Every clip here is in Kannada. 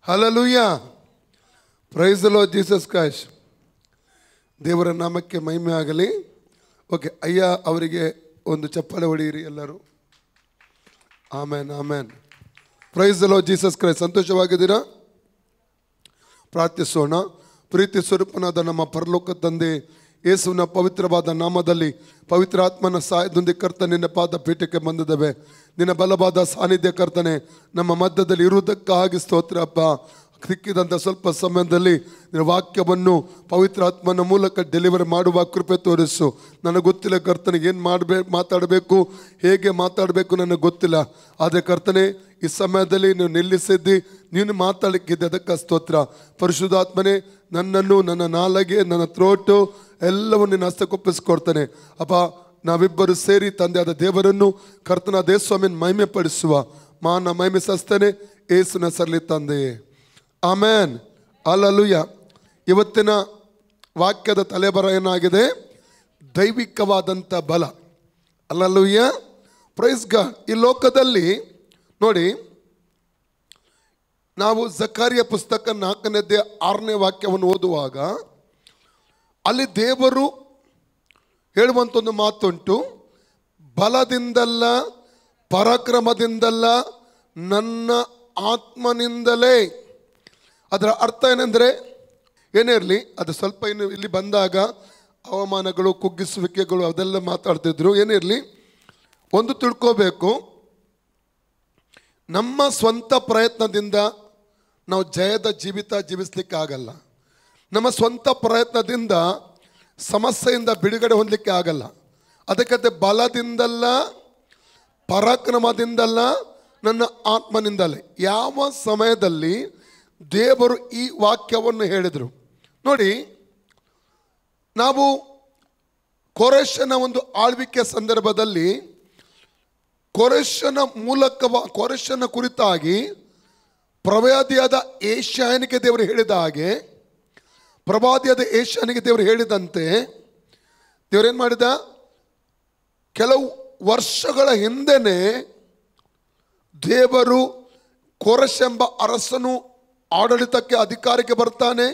Hallelujah. Praise the Lord Jesus Christ. ದೇವರ ನಾಮಕ್ಕೆ ಮಹಿಮೆ ಆಗಲಿ. ಓಕೆ, ಅಯ್ಯ ಅವರಿಗೆ ಒಂದು ಚಪ್ಪಾಳೆ ಹೊಡೆಯಿರಿ ಎಲ್ಲರೂ. Amen amen. Praise the Lord Jesus Christ. ಸಂತೋಷವಾಗಿದ್ದೀರಾ? ಪ್ರಾರ್ಥಿಸೋಣ. ಪ್ರೀತಿ ಸ್ವರೂಪನಾದ ನಮ್ಮ ಪರಲೋಕ ತಂದೆ ಯೇಸುವಿನ ಪವಿತ್ರವಾದ ನಾಮದಲ್ಲಿ ಪವಿತ್ರಾತ್ಮನ ಸಹಾಯದೊಂದಿಗೆ ಕರ್ತನೆ ನಿನ್ನ ಪಾದ ಪೀಠಕ್ಕೆ ಬಂದಿದ್ದೇವೆ. ನಿನ್ನ ಬಲವಾದ ಸಾನ್ನಿಧ್ಯ ಕರ್ತನೆ ನಮ್ಮ ಮಧ್ಯದಲ್ಲಿ ಇರುವುದಕ್ಕಾಗಿ ಸ್ತೋತ್ರ ಅಪ್ಪ. ಸಿಕ್ಕಿದಂಥ ಸ್ವಲ್ಪ ಸಮಯದಲ್ಲಿ ನಿನ್ನ ವಾಕ್ಯವನ್ನು ಪವಿತ್ರಾತ್ಮನ ಮೂಲಕ ಡೆಲಿವರಿ ಮಾಡುವ ಕೃಪೆ ತೋರಿಸು. ನನಗೆ ಗೊತ್ತಿಲ್ಲ ಕರ್ತನೆ, ಏನು ಮಾತಾಡಬೇಕು, ಹೇಗೆ ಮಾತಾಡಬೇಕು ನನಗೆ ಗೊತ್ತಿಲ್ಲ. ಆದರೆ ಕರ್ತನೆ, ಈ ಸಮಯದಲ್ಲಿ ನೀವು ನಿಲ್ಲಿಸಿದ್ದಿ, ನೀನು ಮಾತಾಡಲಿಕ್ಕಿದ್ದೆ, ಅದಕ್ಕೆ ಸ್ತೋತ್ರ. ಪರಿಶುದ್ಧಾತ್ಮನೇ, ನನ್ನನ್ನು, ನನ್ನ ನಾಲಗೆ, ನನ್ನ ಥ್ರೋಟು ಎಲ್ಲವನ್ನು ನಿನ್ನ ಹಸ್ತಕ್ಕೊಪ್ಪಿಸ್ಕೊಡ್ತಾನೆ ಅಪ್ಪ. ನಾವಿಬ್ಬರು ಸೇರಿ ತಂದೆಯಾದ ದೇವರನ್ನು ಕರ್ತನ ದೇವಸ್ವಾಮಿಯನ್ನು ಮಹಿಮೆ ಪಡಿಸುವ ಮಾನ ಮಹಿಮೆ ಸಸ್ತನೆ ಏಸುನ ಸರಲಿ ತಂದೆಯೇ, ಆಮೇನ್. ಹಲ್ಲೆಲೂಯಾ. ಇವತ್ತಿನ ವಾಕ್ಯದ ತಲೆಬರ ಏನಾಗಿದೆ? ದೈವಿಕವಾದಂಥ ಬಲ. Hallelujah, praise God. ಈ ಲೋಕದಲ್ಲಿ ನೋಡಿ, ನಾವು ಜಕರಿಯ ಪುಸ್ತಕ 4ನೇ ಅಧ್ಯಾಯ 6ನೇ ವಾಕ್ಯವನ್ನು ಓದುವಾಗ ಅಲ್ಲಿ ದೇವರು ಹೇಳುವಂಥ ಒಂದು ಮಾತುಂಟು. ಬಲದಿಂದಲ್ಲ, ಪರಾಕ್ರಮದಿಂದಲ್ಲ, ನನ್ನ ಆತ್ಮನಿಂದಲೇ. ಅದರ ಅರ್ಥ ಏನೆಂದರೆ, ಏನೇ ಇರಲಿ, ಅದು ಸ್ವಲ್ಪ ಇನ್ನು ಇಲ್ಲಿ ಬಂದಾಗ ಅವಮಾನಗಳು, ಕುಗ್ಗಿಸುವಿಕೆಗಳು ಅದೆಲ್ಲ ಮಾತಾಡ್ತಿದ್ರು. ಏನೇ ಇರಲಿ, ಒಂದು ತಿಳ್ಕೋಬೇಕು, ನಮ್ಮ ಸ್ವಂತ ಪ್ರಯತ್ನದಿಂದ ನಾವು ಜಯದ ಜೀವಿತ ಜೀವಿಸ್ಲಿಕ್ಕೆ ಆಗಲ್ಲ. ನಮ್ಮ ಸ್ವಂತ ಪ್ರಯತ್ನದಿಂದ ಸಮಸ್ಯೆಯಿಂದ ಬಿಡುಗಡೆ ಹೊಂದಲಿಕ್ಕೆ ಆಗಲ್ಲ. ಅದಕ್ಕೆ ಬಲದಿಂದಲ್ಲ, ಪರಾಕ್ರಮದಿಂದಲ್ಲ, ನನ್ನ ಆತ್ಮನಿಂದಲೇ. ಯಾವ ಸಮಯದಲ್ಲಿ ದೇವರು ಈ ವಾಕ್ಯವನ್ನು ಹೇಳಿದರು ನೋಡಿ, ನಾವು ಕೋರೆಷನ ಒಂದು ಆಳ್ವಿಕೆ ಸಂದರ್ಭದಲ್ಲಿ ಕೋರೆಷನ ಕುರಿತಾಗಿ ಪ್ರವಾದಿಯಾದ ಏಷಾಯನಿಗೆ ದೇವರು ಹೇಳಿದ ಹಾಗೆ, ಪ್ರವಾದಿಯಾದ ಏಷಾಯನಿಗೆ ದೇವರು ಹೇಳಿದಂತೆ ದೇವರೇನು ಮಾಡಿದ? ಕೆಲವು ವರ್ಷಗಳ ಹಿಂದೆನೇ ದೇವರು ಕೋರೆಷ್ ಎಂಬ ಅರಸನು ಆಡಳಿತಕ್ಕೆ ಅಧಿಕಾರಕ್ಕೆ ಬರ್ತಾನೆ.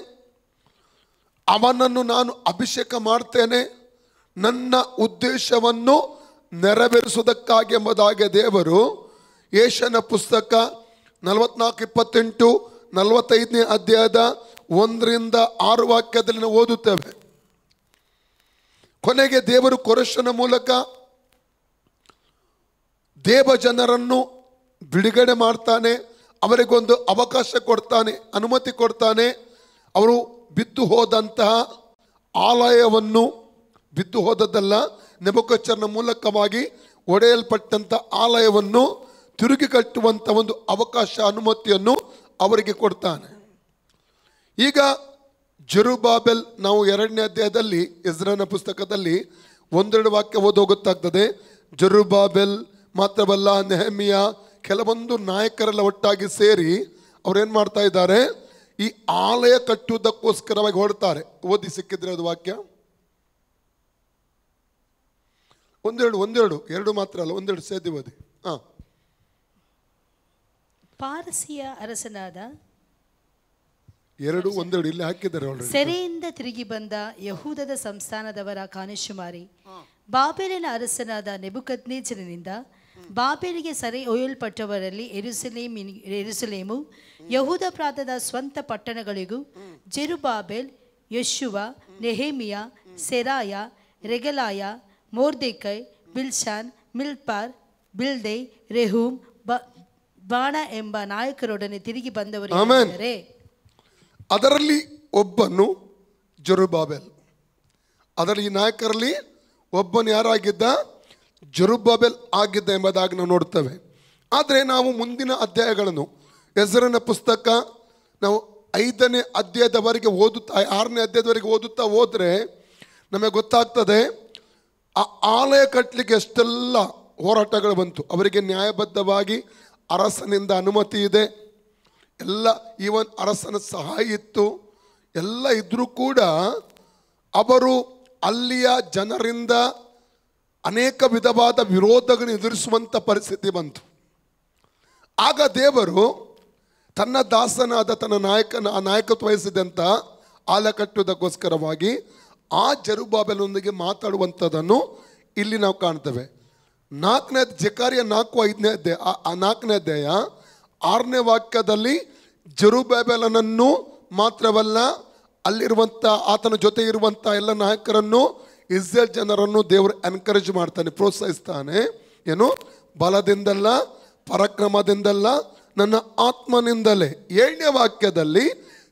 ಅವನನ್ನು ನಾನು ಅಭಿಷೇಕ ಮಾಡ್ತೇನೆ, ನನ್ನ ಉದ್ದೇಶವನ್ನು ನೆರವೇರಿಸುವುದಕ್ಕಾಗಿ ಎಂಬುದಾಗಿ ದೇವರು ಯೆಶಾಯನ ಪುಸ್ತಕ 44:28, 45ನೇ ಅಧ್ಯಾಯದ 1ರಿಂದ 6 ವಾಕ್ಯದಲ್ಲಿ ನಾವು ಓದುತ್ತೇವೆ. ಕೊನೆಗೆ ದೇವರು ಕೋರೆಷನ ಮೂಲಕ ದೇವ ಜನರನ್ನು ಬಿಡುಗಡೆ ಮಾಡ್ತಾನೆ, ಅವರಿಗೊಂದು ಅವಕಾಶ ಕೊಡ್ತಾನೆ, ಅನುಮತಿ ಕೊಡ್ತಾನೆ. ಅವರು ಬಿದ್ದು ಹೋದಂತಹ ಆಲಯವನ್ನು, ಬಿದ್ದು ಹೋದದ್ದಲ್ಲ, ನೆಬೂಕದ್ನೆಚ್ಚರನ ಮೂಲಕವಾಗಿ ಒಡೆಯಲ್ಪಟ್ಟಂಥ ಆಲಯವನ್ನು ತಿರುಗಿ ಕಟ್ಟುವಂಥ ಒಂದು ಅವಕಾಶ, ಅನುಮತಿಯನ್ನು ಅವರಿಗೆ ಕೊಡ್ತಾನೆ. ಈಗ ಜೆರುಬ್ಬಾಬೆಲ್, ನಾವು 2ನೇ ಅಧ್ಯಾಯದಲ್ಲಿ ಎಜ್ರನ ಪುಸ್ತಕದಲ್ಲಿ 1-2 ವಾಕ್ಯ ಓದೋ ಗೊತ್ತಾಗ್ತದೆ. ಜೆರುಬ್ಬಾಬೆಲ್ ಮಾತ್ರವಲ್ಲ, ನೆಹೆಮೀಯ, ಕೆಲವೊಂದು ನಾಯಕರೆಲ್ಲ ಒಟ್ಟಾಗಿ ಸೇರಿ ಅವ್ರೇನು ಮಾಡ್ತಾ ಇದ್ದಾರೆ? ಈ ಆಲಯ ಕಟ್ಟುವುದಕ್ಕೋಸ್ಕರವಾಗಿ ಹೊರಡ್ತಾರೆ. ಓದಿ, ಸಿಕ್ಕಿದ್ರೆ ಅದು ವಾಕ್ಯ. ಒಂದೆರಡು ಎರಡು ಮಾತ್ರ ಅಲ್ಲ, 1-2 ಸೇದಿ ಓದಿ. ಪಾರಸಿಯ ಅರಸನಾದ 2-1 ಇಲ್ಲಿ ಹಾಕಿದ್ದಾರೆ. ಸೆರೆಯಿಂದ ತಿರುಗಿ ಬಂದ ಯಹೂದದ ಸಂಸ್ಥಾನದವರ ಕಾನಿಶುಮಾರಿ, ಬಾಬೆಲಿನ ಅರಸನಾದ ನೆಬೂಕದ್ನೆಚ್ಚರನಿಂದ ಬಾಬೆಲಿಗೆ ಸೆರೆ ಒಯ್ಯಲ್ಪಟ್ಟವರಲ್ಲಿ ಯೆರೂಸಲೇಮು, ಯಹೂದ ಪ್ರಾಂತದ ಸ್ವಂತ ಪಟ್ಟಣಗಳಿಗೂ ಜೆರುಬ್ಬಾಬೆಲ್, ಯೆಶುವ, ನೆಹೆಮೀಯ, ಸೆರಾಯ, ರೆಗಲಾಯ, ಮೊರ್ದೆಕೈ, ಬಿಲ್ಷಾನ್, ಮಿಲ್ಪಾರ್, ಬಿಲ್ದೈ, ರೆಹೂಮ್, ಬಾಣ ಎಂಬ ನಾಯಕರೊಡನೆ ತಿರುಗಿ ಬಂದವರು. ಅದರಲ್ಲಿ ಒಬ್ಬನು ಜೆರುಬ್ಬಾಬೆಲ್. ಅದರಲ್ಲಿ ಈ ನಾಯಕರಲ್ಲಿ ಒಬ್ಬನು ಯಾರಾಗಿದ್ದ? ಜೆರುಬ್ಬಾಬೆಲ್ ಆಗಿದ್ದ ಎಂಬುದಾಗಿ ನಾವು ನೋಡ್ತೇವೆ. ಆದರೆ ನಾವು ಮುಂದಿನ ಅಧ್ಯಾಯಗಳನ್ನು, ಎಜ್ರನ ಪುಸ್ತಕ ನಾವು 5ನೇ ಅಧ್ಯಾಯದವರೆಗೆ ಓದುತ್ತಾ, 6ನೇ ಅಧ್ಯಾಯದವರೆಗೆ ಓದುತ್ತಾ ಹೋದರೆ ನಮಗೆ ಗೊತ್ತಾಗ್ತದೆ, ಆ ಆಲಯ ಕಟ್ಟಲಿಕ್ಕೆ ಎಷ್ಟೆಲ್ಲ ಹೋರಾಟಗಳು ಬಂತು. ಅವರಿಗೆ ನ್ಯಾಯಬದ್ಧವಾಗಿ ಅರಸನಿಂದ ಅನುಮತಿ ಇದೆ, ಎಲ್ಲ ಈವನ್ ಅರಸನ ಸಹಾಯ ಇತ್ತು, ಎಲ್ಲ ಇದ್ರೂ ಕೂಡ ಅವರು ಅಲ್ಲಿಯ ಜನರಿಂದ ಅನೇಕ ವಿಧವಾದ ವಿರೋಧಗಳನ್ನು ಎದುರಿಸುವಂಥ ಪರಿಸ್ಥಿತಿ ಬಂತು. ಆಗ ದೇವರು ತನ್ನ ದಾಸನಾದ ತನ್ನ ನಾಯಕತ್ವ ವಹಿಸಿದಂಥ ಆಲ ಕಟ್ಟುವುದಕ್ಕೋಸ್ಕರವಾಗಿ ಆ ಜೆರುಬ್ಬಾಬೆಲನೊಂದಿಗೆ ಮಾತಾಡುವಂಥದ್ದನ್ನು ಇಲ್ಲಿ ನಾವು ಕಾಣ್ತೇವೆ. 4ನೇ ಜೆಕರ್ಯ 4:5ನೇ ಅಧ್ಯಾಯ, 4ನೇ ಅಧ್ಯಾಯ 6ನೇ ವಾಕ್ಯದಲ್ಲಿ ಜೆರುಬ್ಬಾಬೆಲನನ್ನು ಮಾತ್ರವಲ್ಲ, ಅಲ್ಲಿರುವಂಥ ಆತನ ಜೊತೆ ಇರುವಂಥ ಎಲ್ಲ ನಾಯಕರನ್ನು, ಇಸ್ರೇಲ್ ಜನರನ್ನು ದೇವರು ಎನ್ಕರೇಜ್ ಮಾಡ್ತಾನೆ, ಪ್ರೋತ್ಸಾಹಿಸ್ತಾನೆ. ಏನು? ಬಲದಿಂದಲ್ಲ, ಪರಾಕ್ರಮದಿಂದಲ್ಲ, ನನ್ನ ಆತ್ಮನಿಂದಲೇ. 7ನೇ ವಾಕ್ಯದಲ್ಲಿ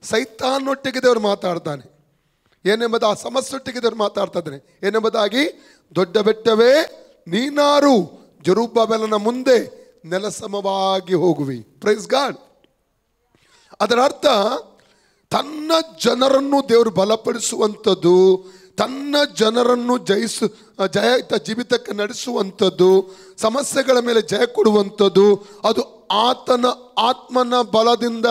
ಸೈತಾನೊಟ್ಟಿಗೆ ದೇವರು ಮಾತಾಡ್ತಾನೆ. ಏನೆಂಬುದು ಆ ಸಮಸ್ಯೆಯೊಟ್ಟಿಗೆ ದೇವರು ಮಾತಾಡ್ತಾ ಇದ್ದಾನೆ. ಏನೆಂಬುದಾಗಿ, ದೊಡ್ಡ ಬೆಟ್ಟವೇ ನೀನಾರು ಜೆರುಬ್ಬಾಬೆಲನ ಮುಂದೆ ನೆಲಸಮವಾಗಿ ಹೋಗುವಿ. Praise God. ಅದರ ಅರ್ಥ ತನ್ನ ಜನರನ್ನು ದೇವರು ಬಲಪಡಿಸುವಂಥದ್ದು, ತನ್ನ ಜನರನ್ನು ಜಯಯುತ ಜೀವಿತಕ್ಕೆ ನಡೆಸುವಂಥದ್ದು, ಸಮಸ್ಯೆಗಳ ಮೇಲೆ ಜಯ ಕೊಡುವಂಥದ್ದು, ಅದು ಆತನ ಆತ್ಮನ ಬಲದಿಂದ.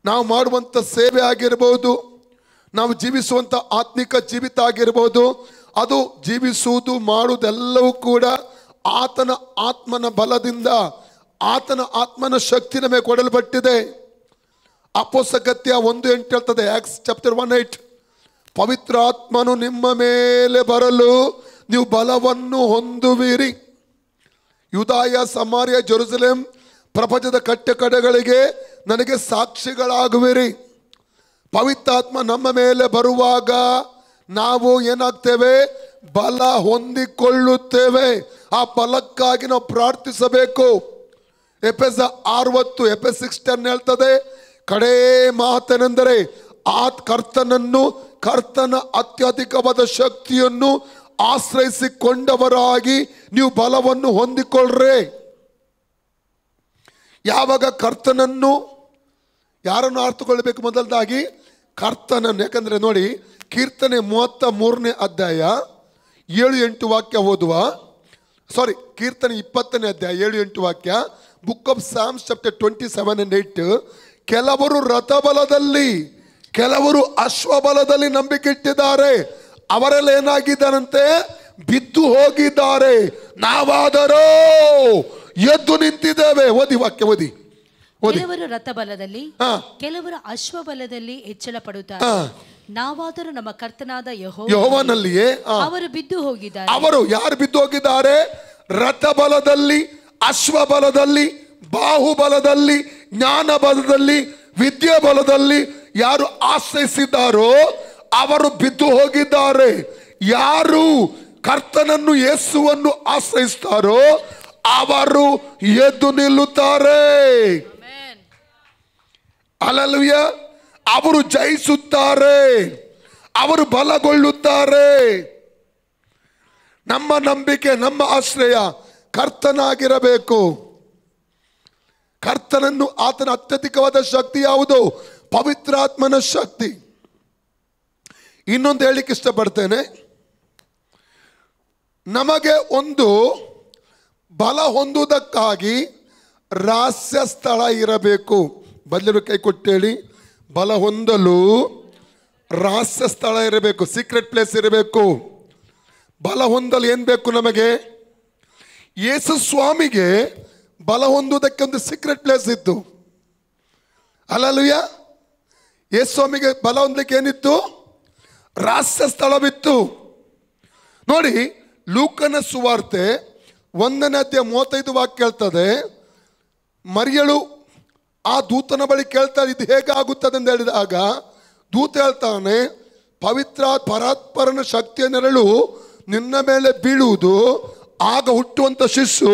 ನಾವು ಮಾಡುವಂಥ ಸೇವೆ ಆಗಿರ್ಬೋದು, ನಾವು ಜೀವಿಸುವಂಥ ಆತ್ಮಿಕ ಜೀವಿತ ಆಗಿರ್ಬೋದು, ಅದು ಜೀವಿಸುವುದು ಮಾಡುವುದೆಲ್ಲವೂ ಕೂಡ ಆತನ ಆತ್ಮನ ಬಲದಿಂದ, ಆತನ ಆತ್ಮನ ಶಕ್ತಿನ ಮೇಲೆ ಕೊಡಲ್ಪಟ್ಟಿದೆ. ಅಪೊಸ್ತಲಕೃತ್ಯ 1:8 ಹೇಳ್ತದೆ, ಆಕ್ಟ್ಸ್ ಚಾಪ್ಟರ್ 1:8, ಪವಿತ್ರ ಆತ್ಮನು ನಿಮ್ಮ ಮೇಲೆ ಬರಲು ನೀವು ಬಲವನ್ನು ಹೊಂದುವಿರಿ. ಯೂದಾಯ, ಸಮಾರ್ಯ, ಜೆರುಸಲೇಮ್ ಪ್ರಪಂಚದ ಕಟ್ಟಕಡೆಗಳಿಗೆ ನನಗೆ ಸಾಕ್ಷಿಗಳಾಗುವಿರಿ. ಪವಿತ್ರಾತ್ಮ ನಮ್ಮ ಮೇಲೆ ಬರುವಾಗ ನಾವು ಏನಾಗ್ತೇವೆ? ಬಲ ಹೊಂದಿಕೊಳ್ಳುತ್ತೇವೆ. ಆ ಬಲಕ್ಕಾಗಿ ನಾವು ಪ್ರಾರ್ಥಿಸಬೇಕು. ಎಫೆಸ 6:10, ಎಫೆಸ 6:10 ಹೇಳ್ತದೆ, ಕಡೇ ಮಾತನೆಂದರೆ ಕರ್ತನ ಅತ್ಯಧಿಕವಾದ ಶಕ್ತಿಯನ್ನು ಆಶ್ರಯಿಸಿಕೊಂಡವರಾಗಿ ನೀವು ಬಲವನ್ನು ಹೊಂದಿಕೊಳ್ಳ್ರೆ. ಯಾವಾಗ ಕರ್ತನನ್ನು, ಯಾರನ್ನು ಅರ್ಥಕೊಳ್ಬೇಕು? ಮೊದಲದಾಗಿ ಕರ್ತನನ್ನು. ಯಾಕಂದ್ರೆ ನೋಡಿ, ಕೀರ್ತನೆ 33ನೇ ಅಧ್ಯಾಯ 7-8 ವಾಕ್ಯ ಓದುವ. ಕೀರ್ತನೆ 20ನೇ ಅಧ್ಯಾಯ 7-8 ವಾಕ್ಯ. Book of Psalms chapter 27:8. ಕೆಲವರು ರಥಬಲದಲ್ಲಿ, ಕೆಲವರು ಅಶ್ವಬಲದಲ್ಲಿ ನಂಬಿಕೆ ಇಟ್ಟಿದ್ದಾರೆ, ಅವರೆಲ್ಲ ಏನಾಗಿದ್ದಾರಂತೆ? ಬಿದ್ದು ಹೋಗಿದ್ದಾರೆ. ನಾವಾದರೂ ಎದ್ದು ನಿಂತಿದ್ದೇವೆ. ಓದಿ ವಾಕ್ಯ, ಓದಿ. ಕೆಲವರು ರಥಬಲದಲ್ಲಿ, ಕೆಲವರು ಅಶ್ವಬಲದಲ್ಲಿ ಹೆಚ್ಚಳ ಪಡುತ್ತಾರೆ, ನಾವಾದರೂ ನಮ್ಮ ಕರ್ತನಾದ ಯೆಹೋವನಲ್ಲಿಯೇ ಅವರು ಬಿದ್ದು ಹೋಗಿದ್ದಾರೆ. ಅವರು ಯಾರು ಬಿದ್ದು ಹೋಗಿದ್ದಾರೆ? ರಥಬಲದಲ್ಲಿ, ಅಶ್ವಬಲದಲ್ಲಿ, ಬಾಹುಬಲದಲ್ಲಿ, ಜ್ಞಾನ ಬಲದಲ್ಲಿ, ವಿದ್ಯಾ ಬಲದಲ್ಲಿ ಯಾರು ಆಶ್ರಯಿಸಿದ್ದಾರೋ ಅವರು ಬಿದ್ದು ಹೋಗಿದ್ದಾರೆ. ಯಾರು ಕರ್ತನನ್ನು, ಯೇಸುವನ್ನು ಆಶ್ರಯಿಸ್ತಾರೋ ಅವರು ಎದ್ದು ನಿಲ್ಲುತ್ತಾರೆ. ಹಲ್ಲೆಲೂಯ. ಅವರು ಜಯಿಸುತ್ತಾರೆ, ಅವರು ಬಲಗೊಳ್ಳುತ್ತಾರೆ. ನಮ್ಮ ನಂಬಿಕೆ, ನಮ್ಮ ಆಶ್ರಯ ಕರ್ತನಾಗಿರಬೇಕು. ಕರ್ತನನ್ನು, ಆತನ ಅತ್ಯಧಿಕವಾದ ಶಕ್ತಿ ಯಾವುದು? ಪವಿತ್ರಾತ್ಮನ ಶಕ್ತಿ. ಇನ್ನೊಂದು ಹೇಳಿಕ್ಕೆ ಇಷ್ಟಪಡ್ತೇನೆ, ನಮಗೆ ಒಂದು ಬಲ ಹೊಂದುವುದಕ್ಕಾಗಿ ರಹಸ್ಯ ಸ್ಥಳ ಇರಬೇಕು. ಬದಲು ಕೈ ಕೊಟ್ಟೇಳಿ, ಬಲ ಹೊಂದಲು ರಹಸ್ಯ ಸ್ಥಳ ಇರಬೇಕು, ಸೀಕ್ರೆಟ್ ಪ್ಲೇಸ್ ಇರಬೇಕು. ಬಲ ಹೊಂದಲು ಏನು ಬೇಕು ನಮಗೆ? ಯೇಸು ಸ್ವಾಮಿಗೆ ಬಲ ಹೊಂದುವುದಕ್ಕೆ ಒಂದು ಸೀಕ್ರೆಟ್ ಪ್ಲೇಸ್ ಇತ್ತು. ಹಲ್ಲೆಲೂಯ. ಯೇಸು ಸ್ವಾಮಿಗೆ ಬಲ ಹೊಂದಲಿಕ್ಕೆ ಏನಿತ್ತು? ರಹಸ್ಯ ಸ್ಥಳವಿತ್ತು. ನೋಡಿ, ಲೂಕನ ಸುವಾರ್ತೆ 1ನೇ ಅಧ್ಯಾಯ 35 ವಾಕ್ಯ ಹೇಳ್ತದೆ, ಮರಿಯಳು ಆ ದೂತನ ಬಳಿ ಕೇಳ್ತಾಳೆ, ಇದು ಹೇಗೆ ಆಗುತ್ತದೆ ಅಂತ ಹೇಳಿದಾಗ ದೂತ ಹೇಳ್ತಾನೆ, ಪರಾತ್ಪರನ ಶಕ್ತಿಯ ನೆರಳು ನಿನ್ನ ಮೇಲೆ ಬೀಳುವುದು, ಆಗ ಹುಟ್ಟುವಂಥ ಶಿಶು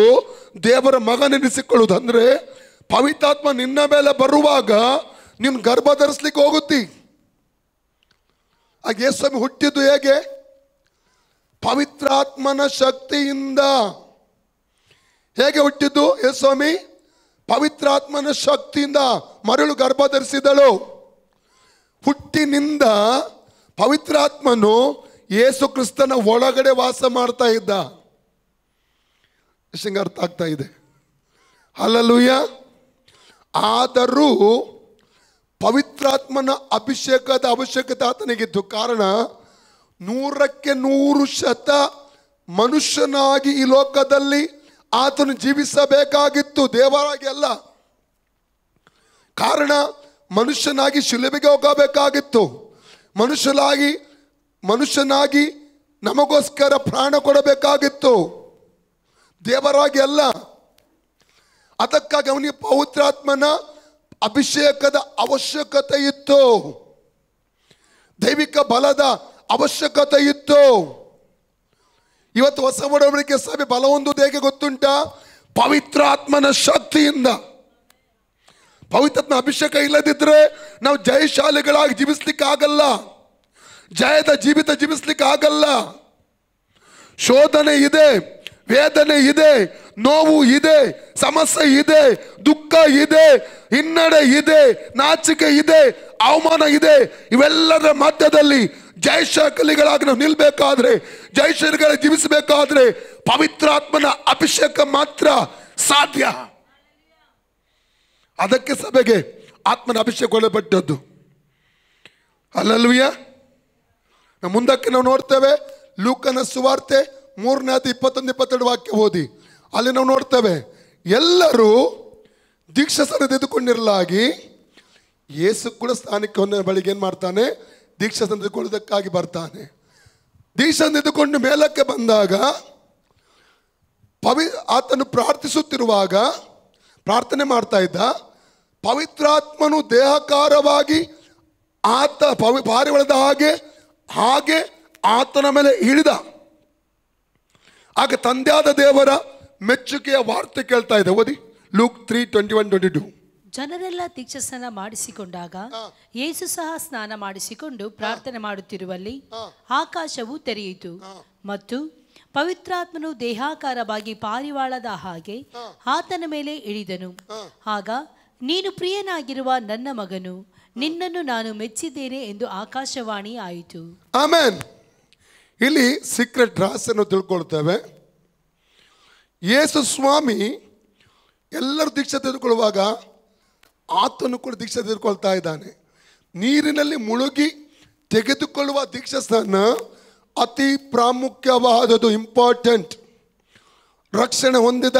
ದೇವರ ಮಗನೆನಿಸಿಕೊಳ್ಳುವುದು. ಅಂದರೆ ಪವಿತ್ರಾತ್ಮ ನಿನ್ನ ಮೇಲೆ ಬರುವಾಗ ನೀನು ಗರ್ಭ ಧರಿಸ್ಲಿಕ್ಕೆ ಹೋಗುತ್ತಿ. ಆಗ ಯೇಸು ಹುಟ್ಟಿದ್ದು ಹೇಗೆ? ಪವಿತ್ರಾತ್ಮನ ಶಕ್ತಿಯಿಂದ. ಹೇಗೆ ಹುಟ್ಟಿದ್ದು ಯೇಸುಸ್ವಾಮಿ? ಪವಿತ್ರಾತ್ಮನ ಶಕ್ತಿಯಿಂದ. ಮರಳು ಗರ್ಭ ಧರಿಸಿದಳು. ಹುಟ್ಟಿನಿಂದ ಪವಿತ್ರಾತ್ಮನು ಯೇಸು ಕ್ರಿಸ್ತನ ಒಳಗಡೆ ವಾಸ ಮಾಡ್ತಾ ಇದ್ದ. ಅರ್ಥ ಆಗ್ತಾ ಇದೆ? ಹಲ್ಲೆಲೂಯ. ಆದರೂ ಪವಿತ್ರಾತ್ಮನ ಅಭಿಷೇಕದ ಅವಶ್ಯಕತೆ ಆತನಿಗಿದ್ದು ಕಾರಣ 100% ಮನುಷ್ಯನಾಗಿ ಈ ಲೋಕದಲ್ಲಿ ಆತನು ಜೀವಿಸಬೇಕಾಗಿತ್ತು, ದೇವರಾಗಿ ಅಲ್ಲ. ಕಾರಣ ಮನುಷ್ಯನಾಗಿ ಶಿಲುಬೆಗೆ ಹೋಗಬೇಕಾಗಿತ್ತು. ಮನುಷ್ಯನಾಗಿ ನಮಗೋಸ್ಕರ ಪ್ರಾಣ ಕೊಡಬೇಕಾಗಿತ್ತು, ದೇವರಾಗಿ ಅಲ್ಲ. ಅದಕ್ಕಾಗಿ ಅವನಿಗೆ ಪವಿತ್ರಾತ್ಮನ ಅಭಿಷೇಕದ ಅವಶ್ಯಕತೆ ಇತ್ತು, ದೈವಿಕ ಬಲದ ಅವಶ್ಯಕತೆ ಇತ್ತು. ಇವತ್ತು ಹೊಸ ಒಡಂಬಡಿಕೆ ಸಭೆ ಬಲ ಹೊಂದುವುದು ಹೇಗೆ ಗೊತ್ತುಂಟ? ಪವಿತ್ರಾತ್ಮನ ಶಕ್ತಿಯಿಂದ. ಪವಿತ್ರಾತ್ಮ ಅಭಿಷೇಕ ಇಲ್ಲದಿದ್ರೆ ನಾವು ಜಯಶಾಲಿಗಳಾಗಿ ಜೀವಿಸ್ಲಿಕ್ಕೆ ಆಗಲ್ಲ, ಜಯದ ಜೀವಿತ ಜೀವಿಸ್ಲಿಕ್ಕೆ ಆಗಲ್ಲ. ಶೋಧನೆ ಇದೆ, ವೇದನೆ ಇದೆ, ನೋವು ಇದೆ, ಸಮಸ್ಯೆ ಇದೆ, ದುಃಖ ಇದೆ, ಹಿನ್ನಡೆ ಇದೆ, ನಾಚಿಕೆ ಇದೆ, ಅವಮಾನ ಇದೆ. ಇವೆಲ್ಲರ ಮಧ್ಯದಲ್ಲಿ ಜಯಶಾಲಿಗಳಾಗಿ ನಾವು ನಿಲ್ಬೇಕಾದ್ರೆ, ಜಯಶಾಲಿಗಳಾಗಿ ಜೀವಿಸಬೇಕಾದ್ರೆ ಪವಿತ್ರಾತ್ಮನ ಅಭಿಷೇಕ ಮಾತ್ರ ಸಾಧ್ಯ. ಅದಕ್ಕೆ ಸಭೆಗೆ ಆತ್ಮನ ಅಭಿಷೇಕ ಒಳಪಟ್ಟದ್ದು. ಹಲ್ಲೆಲೂಯಾ. ಮುಂದಕ್ಕೆ ನಾವು ನೋಡ್ತೇವೆ, ಲೂಕನ ಸುವಾರ್ತೆ 3ನೇ ಅಧ್ಯಾಯ 21-22 ವಾಕ್ಯ ಓದಿ. ಅಲ್ಲಿ ನಾವು ನೋಡ್ತೇವೆ, ಎಲ್ಲರೂ ದೀಕ್ಷಾಸ್ನಾನ ತೆಗೆದುಕೊಂಡಿರಲಾಗಿ ಯೇಸು ಕೂಡ ಸ್ಥಾನಕ್ಕೆ ಹೊಂದಿದ ಬಳಿಗೆ ಏನು ಮಾಡ್ತಾನೆ? ದೀಕ್ಷಾಸ್ನಾನ ತೆಗೆದುಕೊಳ್ಳುವುದಕ್ಕಾಗಿ ಬರ್ತಾನೆ. ದೀಕ್ಷಾ ತೆಗೆದುಕೊಂಡು ಮೇಲಕ್ಕೆ ಬಂದಾಗ ಆತನು ಪ್ರಾರ್ಥಿಸುತ್ತಿರುವಾಗ, ಪ್ರಾರ್ಥನೆ ಮಾಡ್ತಾ ಇದ್ದ, ಪವಿತ್ರಾತ್ಮನು ದೇಹಕಾರವಾಗಿ ಆತ ಪಾರಿವಾಳದ ಹಾಗೆ ಆತನ ಮೇಲೆ ಇಳಿದ. ಆಗ ತಂದೆಯಾದ ದೇವರ ಮೆಚ್ಚುಗೆಯ ವಾರ್ತೆ ಕೇಳ್ತಾ ಇದೆ. ಓದಿ ಲೂಕ್ 3:21-22. ಜನರೆಲ್ಲ ದೀಕ್ಷಾಸ್ನಾನ ಮಾಡಿಸಿಕೊಂಡಾಗ ಯೇಸು ಸಹ ಸ್ನಾನ ಮಾಡಿಸಿಕೊಂಡು ಪ್ರಾರ್ಥನೆ ಮಾಡುತ್ತಿರುವಲ್ಲಿ ಆಕಾಶವು ತೆರೆಯಿತು ಮತ್ತು ಪವಿತ್ರಾತ್ಮನು ದೇಹಾಕಾರವಾಗಿ ಪಾರಿವಾಳದ ಹಾಗೆ ಆತನ ಮೇಲೆ ಇಳಿದನು. ಆಗ ನೀನು ಪ್ರಿಯನಾಗಿರುವ ನನ್ನ ಮಗನು, ನಿನ್ನನ್ನು ನಾನು ಮೆಚ್ಚಿದ್ದೇನೆ ಎಂದು ಆಕಾಶವಾಣಿ ಆಯಿತು. ಆಮೆನ್. ಇಲ್ಲಿ ಸೀಕ್ರೆಟ್ ರಹಸ್ಯವನ್ನು ತಿಳ್ಕೊಳ್ತೇವೆ. ಯೇಸು ಸ್ವಾಮಿ ಎಲ್ಲರೂ ದೀಕ್ಷೆ ತೆಗೆದುಕೊಳ್ಳುವಾಗ ಆತನು ಕೂಡ ದೀಕ್ಷೆ ತೆಗೆದುಕೊಳ್ತಾ ಇದ್ದಾನೆ. ನೀರಿನಲ್ಲಿ ಮುಳುಗಿ ತೆಗೆದುಕೊಳ್ಳುವ ದೀಕ್ಷಾಸ್ನಾನ ಅತಿ ಪ್ರಾಮುಖ್ಯವಾದದ್ದು, ಇಂಪಾರ್ಟೆಂಟ್. ರಕ್ಷಣೆ ಹೊಂದಿದ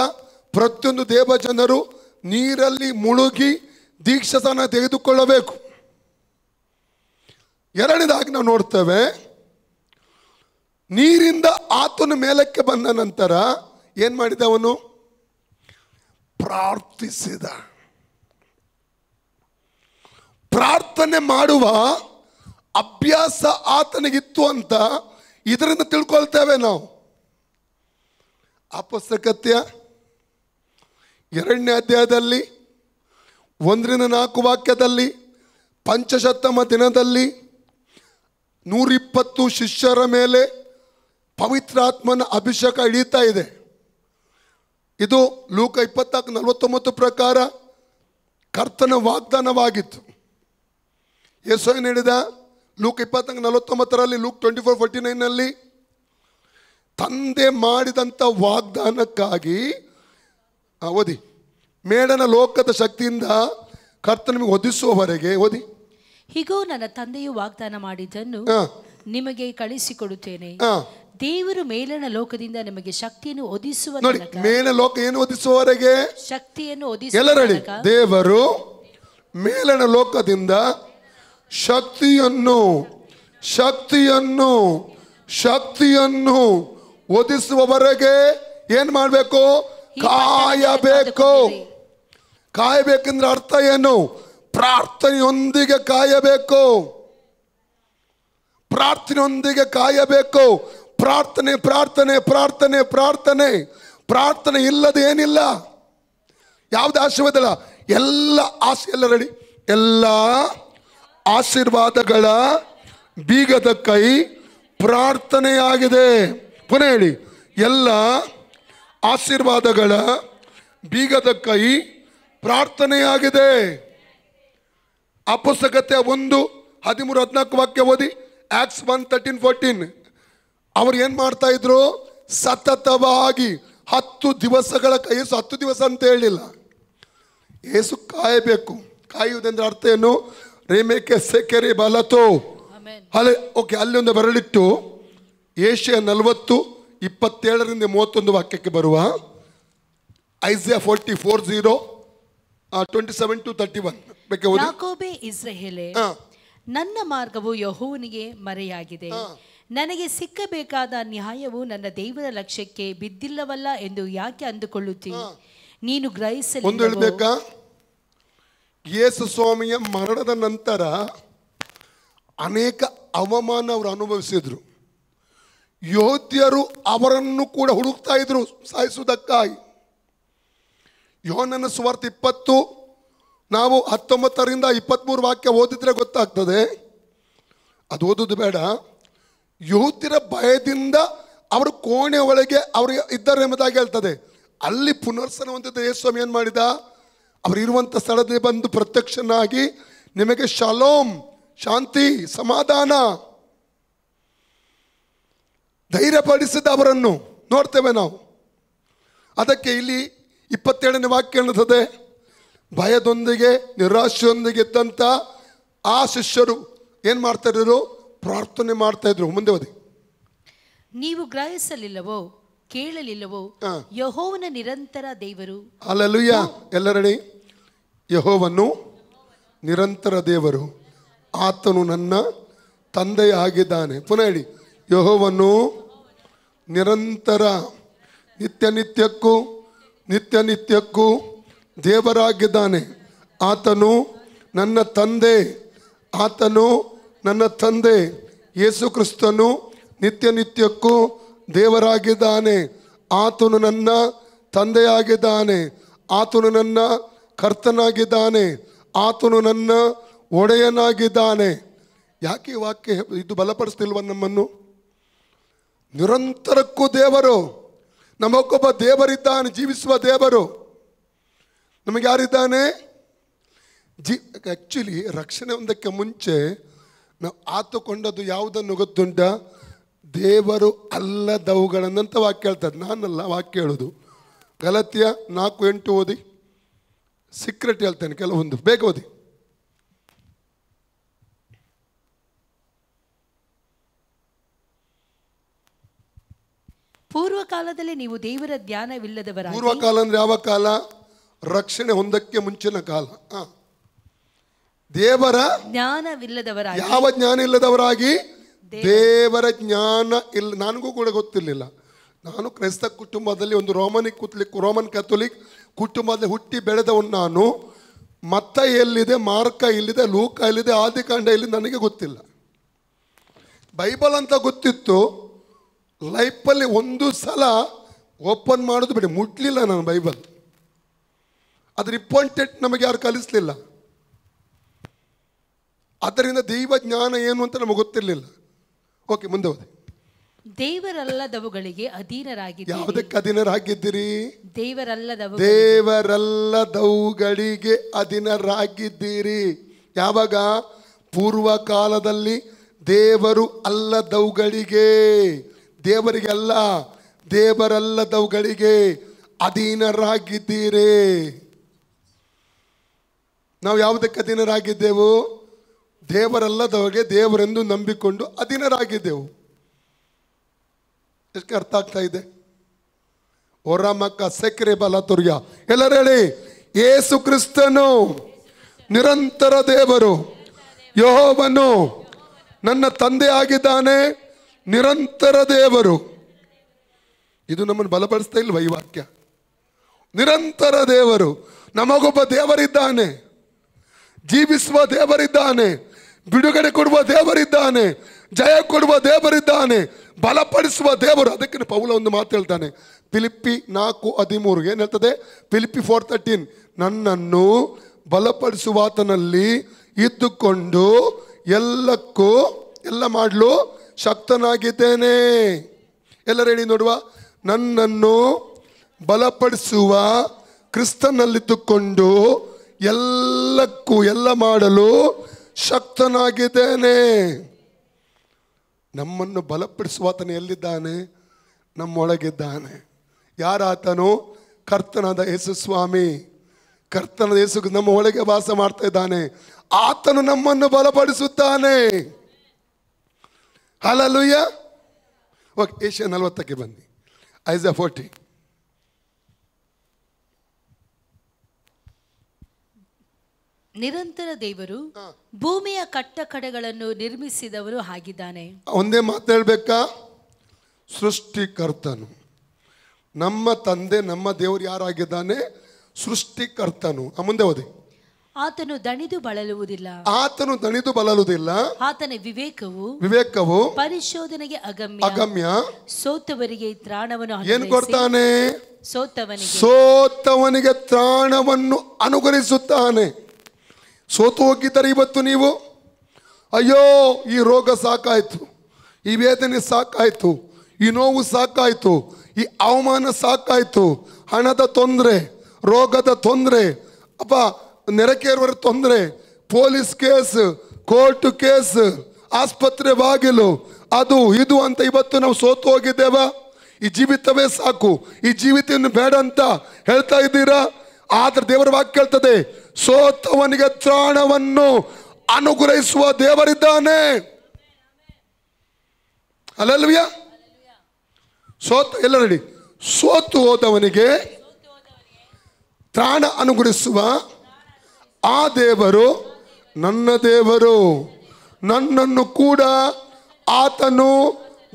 ಪ್ರತಿಯೊಂದು ದೇವಜನರು ನೀರಲ್ಲಿ ಮುಳುಗಿ ದೀಕ್ಷಾಸ್ನಾನ ತೆಗೆದುಕೊಳ್ಳಬೇಕು. ಎರಡನೇದಾಗಿ ನಾವು ನೋಡ್ತೇವೆ, ನೀರಿಂದ ಆತನು ಮೇಲಕ್ಕೆ ಬಂದ ನಂತರ ಏನ್ ಮಾಡಿದ? ಅವನು ಪ್ರಾರ್ಥಿಸಿದ. ಪ್ರಾರ್ಥನೆ ಮಾಡುವ ಅಭ್ಯಾಸ ಆತನಿಗಿತ್ತು ಅಂತ ಇದರಿಂದ ತಿಳ್ಕೊಳ್ತೇವೆ ನಾವು. ಅಪೊಸ್ತಲಕೃತ್ಯ 2ನೇ ಅಧ್ಯಾಯದಲ್ಲಿ 1-4 ವಾಕ್ಯದಲ್ಲಿ, ಪಂಚಶತಮ ದಿನದಲ್ಲಿ 120 ಶಿಷ್ಯರ ಮೇಲೆ ಪವಿತ್ರಾತ್ಮನ ಅಭಿಷೇಕ ಇಳೀತಾ ಇದೆ. ಇದು ಲೂಕ 24:49 ಪ್ರಕಾರ ಕರ್ತನ ವಾಗ್ದಾನವಾಗಿತ್ತು. ಯೇಸು ಏನು ಹೇಳಿದ? ಲೂಕ 24:49, ಲೂಕ್ 24:49 ತಂದೆ ಮಾಡಿದಂಥ ವಾಗ್ದಾನಕ್ಕಾಗಿ ಓದಿ, ಮೇಡನ ಲೋಕದ ಶಕ್ತಿಯಿಂದ ಕರ್ತನಿಗೆ ಒದಿಸುವವರೆಗೆ. ಓದಿ, ಹೀಗೋ ನನ್ನ ತಂದೆಯು ವಾಗ್ದಾನ ಮಾಡಿದ್ದನ್ನು ನಿಮಗೆ ಕಳಿಸಿಕೊಡುತ್ತೇನೆ. ದೇವರು ಮೇಲನ ಲೋಕದಿಂದ ನಿಮಗೆ ಶಕ್ತಿಯನ್ನು ಒದಿಸುವ ತನಕ. ಮೇಲಿನ ಲೋಕ ಏನು ಒದಿಸುವವರೆಗೆ? ಶಕ್ತಿಯನ್ನು ಎಲ್ಲರಡಿ ದೇವರು ಮೇಲನ ಲೋಕದಿಂದ ಶಕ್ತಿಯನ್ನು ಒದಿಸುವವರೆಗೆ ಏನ್ ಮಾಡಬೇಕು? ಕಾಯಬೇಕು. ಕಾಯಬೇಕೆಂದ್ರೆ ಅರ್ಥ ಏನು? ಪ್ರಾರ್ಥನೆಯೊಂದಿಗೆ ಕಾಯಬೇಕು. ಪ್ರಾರ್ಥನೆಯೊಂದಿಗೆ ಕಾಯಬೇಕು. ಪ್ರಾರ್ಥನೆ ಪ್ರಾರ್ಥನೆ ಪ್ರಾರ್ಥನೆ ಪ್ರಾರ್ಥನೆ ಪ್ರಾರ್ಥನೆ ಇಲ್ಲದೆ ಏನಿಲ್ಲ, ಯಾವುದೇ ಆಶೀರ್ವಾದ ಇಲ್ಲ. ಎಲ್ಲ ರೆಡಿ. ಎಲ್ಲ ಆಶೀರ್ವಾದಗಳ ಬೀಗದ ಕೈ ಪ್ರಾರ್ಥನೆಯಾಗಿದೆ. ಪುನಃ ಹೇಳಿ, ಎಲ್ಲ ಆಶೀರ್ವಾದಗಳ ಬೀಗದ ಕೈ ಪ್ರಾರ್ಥನೆಯಾಗಿದೆ. ಅಪೊಸ್ತಲಕೃತ್ಯ 1:13-14 ವಾಕ್ಯ ಓದಿ. ಆಕ್ಟ್ಸ್ 1:13-14. ಅವ್ರು ಏನ್ ಮಾಡ್ತಾ ಇದ್ರು? ಸತತವಾಗಿ 10 ದಿವಸಗಳ ಯೇಸು 10 ದಿವಸ ಅಂತ ಹೇಳಿಲ್ಲ, ಯೇಸು ಕಾಯಬೇಕು. ಕಾಯುವುದೆಂದ್ರೆ ಅರ್ಥ ಏನು? ರೇಮೇಕೆ ಸೆಕೆರೆ ಬಲತೋ. ಓಕೆ, ಅಲ್ಲಿ ಒಂದು ಬರಲಿಟ್ಟು ಏಷ್ಯಾ 40:27-31 ವಾಕ್ಯಕ್ಕೆ ಬರುವ. ಐಸಿಯಾ 44:27-31. ಯಾಕೋಬೇ ಇಸ್ರಾಯೇಲೇ, ನನ್ನ ಮಾರ್ಗವು ಯೆಹೋವನಿಗೆ ಮರೆಯಾಗಿದೆ. ನನಗೆ ಸಿಕ್ಕಬೇಕಾದ ನ್ಯಾಯವು ನನ್ನ ದೇವರ ಲಕ್ಷ್ಯಕ್ಕೆ ಬಿದ್ದಿಲ್ಲವಲ್ಲ ಎಂದು ಯಾಕೆ ಅಂದುಕೊಳ್ಳುತ್ತಿ? ನೀನು ಗ್ರಹಿಸಲಿ. ಒಂದು ಹೇಳ್ಬೇಕಾ, ಯೇಸು ಸ್ವಾಮಿಯ ಮರಣದ ನಂತರ ಅನೇಕ ಅವಮಾನ ಅವರು ಅನುಭವಿಸಿದ್ರು. ಯೋಧ್ಯರು ಅವರನ್ನು ಕೂಡ ಹುಡುಕ್ತಾ ಇದ್ರು ಸಾಯಿಸುವುದಕ್ಕಾಗಿ. ಯೋಹನನ ಸುವಾರ್ತೆ 20 ನಾವು 19ರಿಂದ 23 ವಾಕ್ಯ ಓದಿದ್ರೆ ಗೊತ್ತಾಗ್ತದೆ. ಅದು ಓದೋದು ಬೇಡ. ಯೋಧ್ಯರ ಭಯದಿಂದ ಅವರು ಕೋಣೆ ಒಳಗೆ ಅವರು ಇದ್ದಾರೆ ಎಂಬುದಾಗಿ ಹೇಳ್ತದೆ. ಅಲ್ಲಿ ಪುನರ್ಸನ ಹೊಂದಿದ ಯೇಸು ಸ್ವಾಮಿ ಏನು ಮಾಡಿದ? ಅವರು ಇರುವಂಥ ಸ್ಥಳದಲ್ಲಿ ಬಂದು ಪ್ರತ್ಯಕ್ಷನಾಗಿ ನಿಮಗೆ ಶಾಲೋಮ್, ಶಾಂತಿ, ಸಮಾಧಾನ, ಧೈರ್ಯಪಡಿಸಿದ ಅವರನ್ನು ನೋಡ್ತೇವೆ ನಾವು. ಅದಕ್ಕೆ ಇಲ್ಲಿ 27ನೇ ವಾಕ್ಯ ಹೇಳುತ್ತದೆ, ಭಯದೊಂದಿಗೆ ನಿರಾಶೆಯೊಂದಿಗೆ ಇದ್ದಂಥ ಆ ಶಿಷ್ಯರು ಏನು ಮಾಡ್ತಾ ಇದ್ರು? ಪ್ರಾರ್ಥನೆ ಮಾಡ್ತಾ ಇದ್ರು. ಮುಂದೆ ಓದಿ. ನೀವು ಗ್ರಹಿಸಲಿಲ್ಲವೋ, ಕೇಳಲಿಲ್ಲವೋ, ಯೆಹೋವನ ನಿರಂತರ ದೇವರು. ಹಲ್ಲೆಲೂಯಾ. ಎಲ್ಲರಡಿ, ಯೆಹೋವನು ನಿರಂತರ ದೇವರು, ಆತನು ನನ್ನ ತಂದೆಯಾಗಿದ್ದಾನೆ. ಪುನಃ ಹೇಳಿ, ಯೆಹೋವನು ನಿರಂತರ, ನಿತ್ಯ ನಿತ್ಯಕ್ಕೂ ದೇವರಾಗಿದ್ದಾನೆ. ಆತನು ನನ್ನ ತಂದೆ, ಆತನು ನನ್ನ ತಂದೆ. ಯೇಸು ಕ್ರಿಸ್ತನು ನಿತ್ಯಕ್ಕೂ ದೇವರಾಗಿದ್ದಾನೆ. ಆತನು ನನ್ನ ತಂದೆಯಾಗಿದ್ದಾನೆ. ಆತನು ನನ್ನ ಕರ್ತನಾಗಿದ್ದಾನೆ. ಆತನು ನನ್ನ ಒಡೆಯನಾಗಿದ್ದಾನೆ. ಯಾಕೆ ಈ ವಾಕ್ಯ ಇದು ಬಲಪಡಿಸ್ತಿಲ್ವ ನಮ್ಮನ್ನು? ನಿರಂತರಕ್ಕೂ ದೇವರು, ನಮಗೊಬ್ಬ ದೇವರಿದ್ದಾನೆ, ಜೀವಿಸುವ ದೇವರು. ನಮಗೆ ಯಾರಿದ್ದಾನೆ? ಆ್ಯಕ್ಚುಲಿ ರಕ್ಷಣೆ ಒಂದಕ್ಕೆ ಮುಂಚೆ ನಾವು ಆತುಕೊಂಡದ್ದು ಯಾವುದನ್ನು ಗೊತ್ತುಂಟ? ದೇವರು ಅಲ್ಲದವುಗಳನ್ನಂತ ವಾಕ್ಯ ಹೇಳ್ತದೆ. ನಾನಲ್ಲ ವಾಕ್ಯ ಹೇಳೋದು. ಗಲಾತ್ಯ 4:8 ಓದಿ. ಸೀಕ್ರೆಟ್ ಹೇಳ್ತೇನೆ ಕೆಲವೊಂದು, ಬೇಗ ಓದಿ. ಪೂರ್ವಕಾಲದಲ್ಲಿ ನೀವು ದೇವರ ಜ್ಞಾನವಿಲ್ಲದವರಾಗಿ. ಪೂರ್ವಕಾಲ ಅಂದ್ರೆ ಯಾವ ಕಾಲ? ರಕ್ಷಣೆ ಹೊಂದಕ್ಕೆ ಮುಂಚಿನ ಕಾಲ. ದೇವರ ಜ್ಞಾನವಿಲ್ಲದವರಾಗಿ. ಯಾವ ಜ್ಞಾನ ಇಲ್ಲದವರಾಗಿ? ದೇವರ ಜ್ಞಾನ ಇಲ್ಲ. ನನಗೂ ಕೂಡ ಗೊತ್ತಿರಲಿಲ್ಲ. ನಾನು ಕ್ರೈಸ್ತ ಕುಟುಂಬದಲ್ಲಿ ಒಂದು ರೋಮನ್ ಕ್ಯಾಥೋಲಿಕ್ ಕುಟುಂಬದಲ್ಲಿ ಹುಟ್ಟಿ ಬೆಳೆದವನು ನಾನು. ಮತ್ತ ಎಲ್ಲಿದೆ, ಮಾರ್ಕ ಎಲ್ಲಿದೆ, ಲೂಕ ಎಲ್ಲಿದೆ, ಆದಿಕಾಂಡ ಎಲ್ಲಿದೆ ನನಗೆ ಗೊತ್ತಿಲ್ಲ. ಬೈಬಲ್ ಅಂತ ಗೊತ್ತಿತ್ತು. ಲೈಫಲ್ಲಿ ಒಂದು ಸಲ ಓಪನ್ ಮಾಡೋದು ಬಿಡಿ, ಮುಟ್ಲಿಲ್ಲ ನಾನು ಬೈಬಲ್. ಅದ್ರ ಇಂಪಾರ್ಟೆಂಟ್ ನಮಗೆ ಯಾರು ಕಲಿಸ್ಲಿಲ್ಲ. ಅದರಿಂದ ದೈವ ಜ್ಞಾನ ಏನು ಅಂತ ನಮಗೆ ಗೊತ್ತಿರಲಿಲ್ಲ. ಓಕೆ, ಮುಂದೆ ಹೋದೆ. ದೇವರಲ್ಲದವುಗಳಿಗೆ ಅಧೀನರಾಗಿದ್ದೀರಿ. ಯಾವುದಕ್ಕೆ ಅಧೀನರಾಗಿದ್ದೀರಿ? ದೇವರಲ್ಲದವುಗಳಿಗೆ ಅಧೀನರಾಗಿದ್ದೀರಿ. ಯಾವಾಗ? ಪೂರ್ವ ಕಾಲದಲ್ಲಿ ದೇವರು ಅಲ್ಲದವುಗಳಿಗೆ, ದೇವರಿಗೆ ಅಲ್ಲ, ದೇವರಲ್ಲದವುಗಳಿಗೆ ಅಧೀನರಾಗಿದ್ದೀರಿ. ನಾವು ಯಾವುದಕ್ಕೆ ಅಧೀನರಾಗಿದ್ದೆವು? ದೇವರಲ್ಲದವರಿಗೆ ದೇವರೆಂದು ನಂಬಿಕೊಂಡು ಅಧೀನರಾಗಿದ್ದೆವು. ಎಷ್ಟು ಅರ್ಥ ಆಗ್ತಾ ಇದೆ? ಓರಾಮಕ್ಕ ಸೆಕ್ರೆ ಬಲ ತುರ್ಯ. ಎಲ್ಲರೂ ಹೇಳಿ, ಯೇಸು ಕ್ರಿಸ್ತನು ನಿರಂತರ ದೇವರು, ಯೆಹೋವನು ನನ್ನ ತಂದೆ ಆಗಿದ್ದಾನೆ, ನಿರಂತರ ದೇವರು. ಇದು ನಮ್ಮನ್ನು ಬಲಪಡಿಸ್ತಾ ಇಲ್ವ ಈ ವಾಕ್ಯ? ನಿರಂತರ ದೇವರು. ನಮಗೊಬ್ಬ ದೇವರಿದ್ದಾನೆ, ಜೀವಿಸುವ ದೇವರಿದ್ದಾನೆ, ಬಿಡುಗಡೆ ಕೊಡುವ ದೇವರಿದ್ದಾನೆ, ಜಯ ಕೊಡುವ ದೇವರಿದ್ದಾನೆ, ಬಲಪಡಿಸುವ ದೇವರು. ಅದಕ್ಕೆ ಪೌಲ ಒಂದು ಮಾತು ಹೇಳ್ತಾನೆ, ಫಿಲಿಪ್ಪಿ 4:13. ಏನು ಹೇಳ್ತದೆ? ಫಿಲಿಪ್ಪಿ 4:13, ನನ್ನನ್ನು ಬಲಪಡಿಸುವಾತನಲ್ಲಿ ಇದ್ದುಕೊಂಡು ಎಲ್ಲಕ್ಕೂ ಎಲ್ಲ ಮಾಡಲು ಶಕ್ತನಾಗಿದ್ದೇನೆ. ಎಲ್ಲರೂ ಹೇಳಿ ನೋಡುವ, ನನ್ನನ್ನು ಬಲಪಡಿಸುವ ಕ್ರಿಸ್ತನಲ್ಲಿದ್ದುಕೊಂಡು ಎಲ್ಲಕ್ಕೂ ಎಲ್ಲ ಮಾಡಲು ಶಕ್ತನಾಗಿದ್ದೇನೆ. ನಮ್ಮನ್ನು ಬಲಪಡಿಸುವಾತನು ಎಲ್ಲಿದ್ದಾನೆ? ನಮ್ಮೊಳಗಿದ್ದಾನೆ. ಯಾರಾತನು? ಕರ್ತನಾದ ಯೇಸು ಸ್ವಾಮಿ. ಕರ್ತನಾದ ಯೇಸು ನಮ್ಮ ಒಳಗೆ ವಾಸ ಮಾಡ್ತಾ ಇದ್ದಾನೆ. ಆತನು ನಮ್ಮನ್ನು ಬಲಪಡಿಸುತ್ತಾನೆ. ಹಲ್ಲೆಲೂಯಾ. ಓಕೆ, ಏಷ್ಯಾ 40ಕ್ಕೆ ಬನ್ನಿ. ಐಸಾ 40. ನಿರಂತರ ದೇವರು ಭೂಮಿಯ ಕಟ್ಟಕಡೆಗಳನ್ನು ನಿರ್ಮಿಸಿದವರು ಆಗಿದ್ದಾನೆ. ಒಂದೇ ಮಾತು ಹೇಳ್ಬೇಕಾ? ಸೃಷ್ಟಿಕರ್ತನು. ನಮ್ಮ ತಂದೆ, ನಮ್ಮ ದೇವರು ಯಾರಾಗಿದ್ದಾನೆ? ಸೃಷ್ಟಿಕರ್ತನು. ಮುಂದೆ ಓದಿ. ಆತನು ದಣಿದು ಬಳಲುವುದಿಲ್ಲ. ಆತನು ದಣಿದು ಬಳಲುವುದಿಲ್ಲ. ಆತನ ವಿವೇಕವು ಪರಿಶೋಧನೆಗೆ ಅಗಮ್ಯ. ಸೋತವರಿಗೆ ತ್ರಾಣವನ್ನು ಏನು ಕೊಡ್ತಾನೆ? ಸೋತವನಿಗೆ ತ್ರಾಣವನ್ನು ಅನುಗ್ರಹಿಸುತ್ತಾನೆ. ಸೋತು ಹೋಗಿದ್ದಾರೆ ಇವತ್ತು ನೀವು. ಅಯ್ಯೋ, ಈ ರೋಗ ಸಾಕಾಯ್ತು, ಈ ವೇದನೆ ಸಾಕಾಯ್ತು, ಈ ನೋವು ಸಾಕಾಯ್ತು, ಈ ಅವಮಾನ ಸಾಕಾಯ್ತು, ಹಣದ ತೊಂದರೆ, ರೋಗದ ತೊಂದರೆ, ನೆರೆಕೇರುವರ ತೊಂದರೆ, ಪೊಲೀಸ್ ಕೇಸ್, ಕೋರ್ಟ್ ಕೇಸ್, ಆಸ್ಪತ್ರೆ ಬಾಗಿಲು, ಅದು ಇದು ಅಂತ ಇವತ್ತು ನಾವು ಸೋತು ಹೋಗಿದ್ದೇವ. ಈ ಜೀವಿತವೇ ಸಾಕು, ಈ ಜೀವಿತವನ್ನು ಬೇಡ ಅಂತ ಹೇಳ್ತಾ ಇದ್ದೀರಾ? ಆದ್ರೆ ದೇವರ ವಾಕ್ಯ ಹೇಳ್ತದೆ, ಸೋತವನಿಗೆ ತ್ರಾಣವನ್ನು ಅನುಗ್ರಹಿಸುವ ದೇವರಿದ್ದಾನೆ. ಅಲ್ಲಲ್ವಿಯ? ಎಲ್ಲ ರೆಡಿ. ಸೋತು ಹೋದವನಿಗೆ ತ್ರಾಣ ಅನುಗ್ರಹಿಸುವ ಆ ದೇವರು ನನ್ನ ದೇವರು. ನನ್ನನ್ನು ಕೂಡ ಆತನು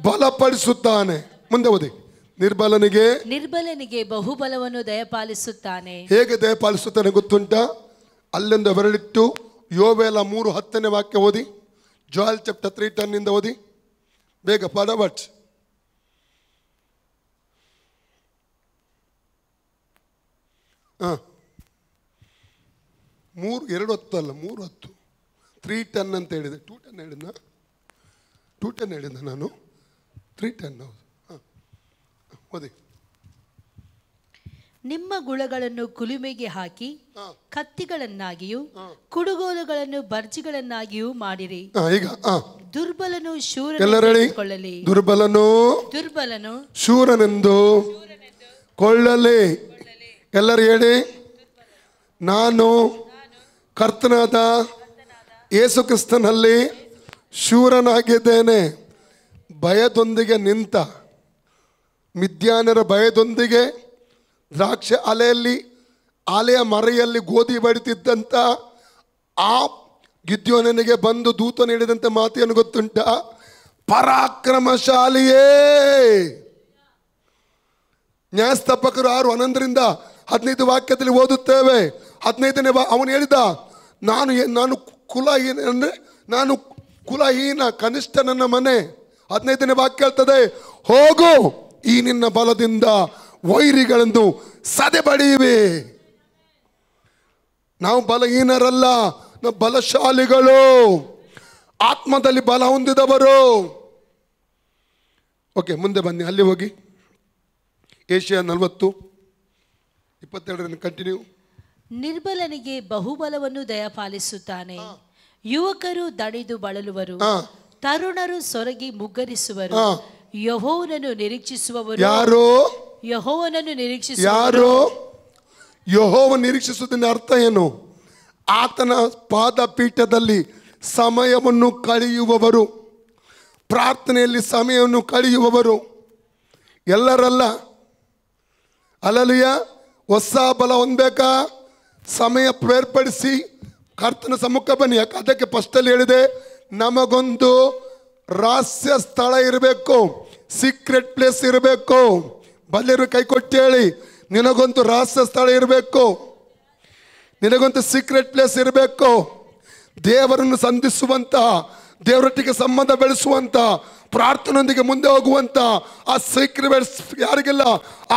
ಬಲಪಡಿಸುತ್ತಾನೆ. ಮುಂದೆ ಓದಿ. ನಿರ್ಬಲನಿಗೆ ಬಹುಬಲವನ್ನು ದಯಪಾಲಿಸುತ್ತಾನೆ. ಹೇಗೆ ದಯಪಾಲಿಸುತ್ತಾನೆ ಗೊತ್ತುಂಟಾ? ಅಲ್ಲಿಂದ ಬೆರಳಿಟ್ಟು ಯೋವೇಲ 3:10 ವಾಕ್ಯ ಓದಿ. ಜೋಯಲ್ ಚಾಪ್ಟರ್ 3:10 ಓದಿ ಬೇಗ, ಫಟಾಫಟ್. 3:10 3:10 ಅಂತ ಹೇಳಿದೆ. 2:10 ಹೇಳಿದ್ನ? 2:10 ಹೇಳಿದ್ದ ನಾನು. 3:10 ಓದಿ. ನಿಮ್ಮ ಗುಳಗಳನ್ನು ಕುಲುಮೆಗೆ ಹಾಕಿ ಕತ್ತಿಗಳನ್ನಾಗಿಯೂ ಕುಡುಗೋಲುಗಳನ್ನು ಬರ್ಜಿಗಳನ್ನಾಗಿಯೂ ಮಾಡಿರಿ. ಈಗ ದುರ್ಬಲನು ಶೂರನೆಂದುಕೊಳ್ಳಲಿ. ದುರ್ಬಲನು ಶೂರನೆಂದು ಕೊಳ್ಳಲಿ. ಎಲ್ಲರೂ ಹೇಳಿ, ನಾನು ಕರ್ತನಾದ ಯೇಸು ಕ್ರಿಸ್ತನಲ್ಲಿ ಶೂರನಾಗಿದ್ದೇನೆ. ಭಯದೊಂದಿಗೆ ನಿಂತ ಮಿದ್ಯಾನರ ಭಯದೊಂದಿಗೆ ದ್ರಾಕ್ಷೆ ಆಲೆಯ ಮರೆಯಲ್ಲಿ ಗೋಧಿ ಬಡಿತಿದ್ದಂಥ ಆ ಗಿದ್ಯೋನನಿಗೆ ಬಂದು ದೂತ ನೀಡಿದಂಥ ಮಾತೇನು ಗೊತ್ತುಂಟ? ಪರಾಕ್ರಮಶಾಲಿಯೇ. ನ್ಯಾಯಸ್ಥಾಪಕರು 6:11-15 ವಾಕ್ಯದಲ್ಲಿ ಓದುತ್ತೇವೆ. 15ನೇ ಅವನು ಹೇಳಿದ, ನಾನು ಕುಲಹೀನ, ಅಂದರೆ ನಾನು ಕುಲಹೀನ, ಕನಿಷ್ಠ ನನ್ನ ಮನೆ. 15ನೇ ವಾಕ್ಯ ಹೇಳ್ತದೆ, ಹೋಗು, ಈ ನಿನ್ನ ಬಲದಿಂದ ವೈರಿಗಳನ್ನು ಸದೆ ಬಡಿಯುವೆ. ನಾವು ಬಲಹೀನರಲ್ಲ, ನಾವು ಬಲಶಾಲಿಗಳು, ಆತ್ಮದಲ್ಲಿ ಬಲ ಹೊಂದಿದವರು. ಓಕೆ, ಮುಂದೆ ಬನ್ನಿ, ಅಲ್ಲಿ ಹೋಗಿ. Isaiah 40:22 continue. ನಿರ್ಬಲನಿಗೆ ಬಹುಬಲವನ್ನು ದಯಪಾಲಿಸುತ್ತಾನೆ. ಯುವಕರು ದಣಿದು ಬಳಲುವರು, ತರುಣರು ಸೊರಗಿ ಮುಗ್ಗರಿಸುವರು. ಯೆಹೋವನನ್ನು ನಿರೀಕ್ಷಿಸುವವರು ಯಾರು? ಯೆಹೋವನನ್ನು ಯಾರು? ಯೆಹೋವನ ನಿರೀಕ್ಷಿಸುವುದರ ಅರ್ಥ ಏನು? ಆತನ ಪಾದಪೀಠದಲ್ಲಿ ಸಮಯವನ್ನು ಕಳೆಯುವವರು, ಪ್ರಾರ್ಥನೆಯಲ್ಲಿ ಸಮಯವನ್ನು ಕಳೆಯುವವರು. ಎಲ್ಲರಲ್ಲ. ಅಲ್ಲಲಿಯ ಹೊಸ ಬಲ ಹೊಂದಬೇಕಾ? ಸಮಯ ಬೇರ್ಪಡಿಸಿ ಕರ್ತನ ಸಮ್ಮುಖ ಬನ್ನಿ. ಅದಕ್ಕೆ ಫಸ್ಟಲ್ಲಿ ಹೇಳಿದೆ, ನಮಗೊಂದು ರಹಸ್ಯ ಸ್ಥಳ ಇರಬೇಕು, ಸೀಕ್ರೆಟ್ ಪ್ಲೇಸ್ ಇರಬೇಕು. ಬಲ್ಲರು ಕೈ ಕೊಟ್ಟು ಹೇಳಿ, ನಿನಗೊಂದು ರಹಸ್ಯ ಸ್ಥಳ ಇರಬೇಕು, ನಿನಗೊಂದು ಸೀಕ್ರೆಟ್ ಪ್ಲೇಸ್ ಇರಬೇಕು. ದೇವರನ್ನು ಸಂಧಿಸುವಂತ, ದೇವರೊಟ್ಟಿಗೆ ಸಂಬಂಧ ಬೆಳೆಸುವಂತ, ಪ್ರಾರ್ಥನೆಯೊಂದಿಗೆ ಮುಂದೆ ಹೋಗುವಂತ ಆ ಸೀಕ್ರೆಟ್ ಯಾರಿಗೆಲ್ಲ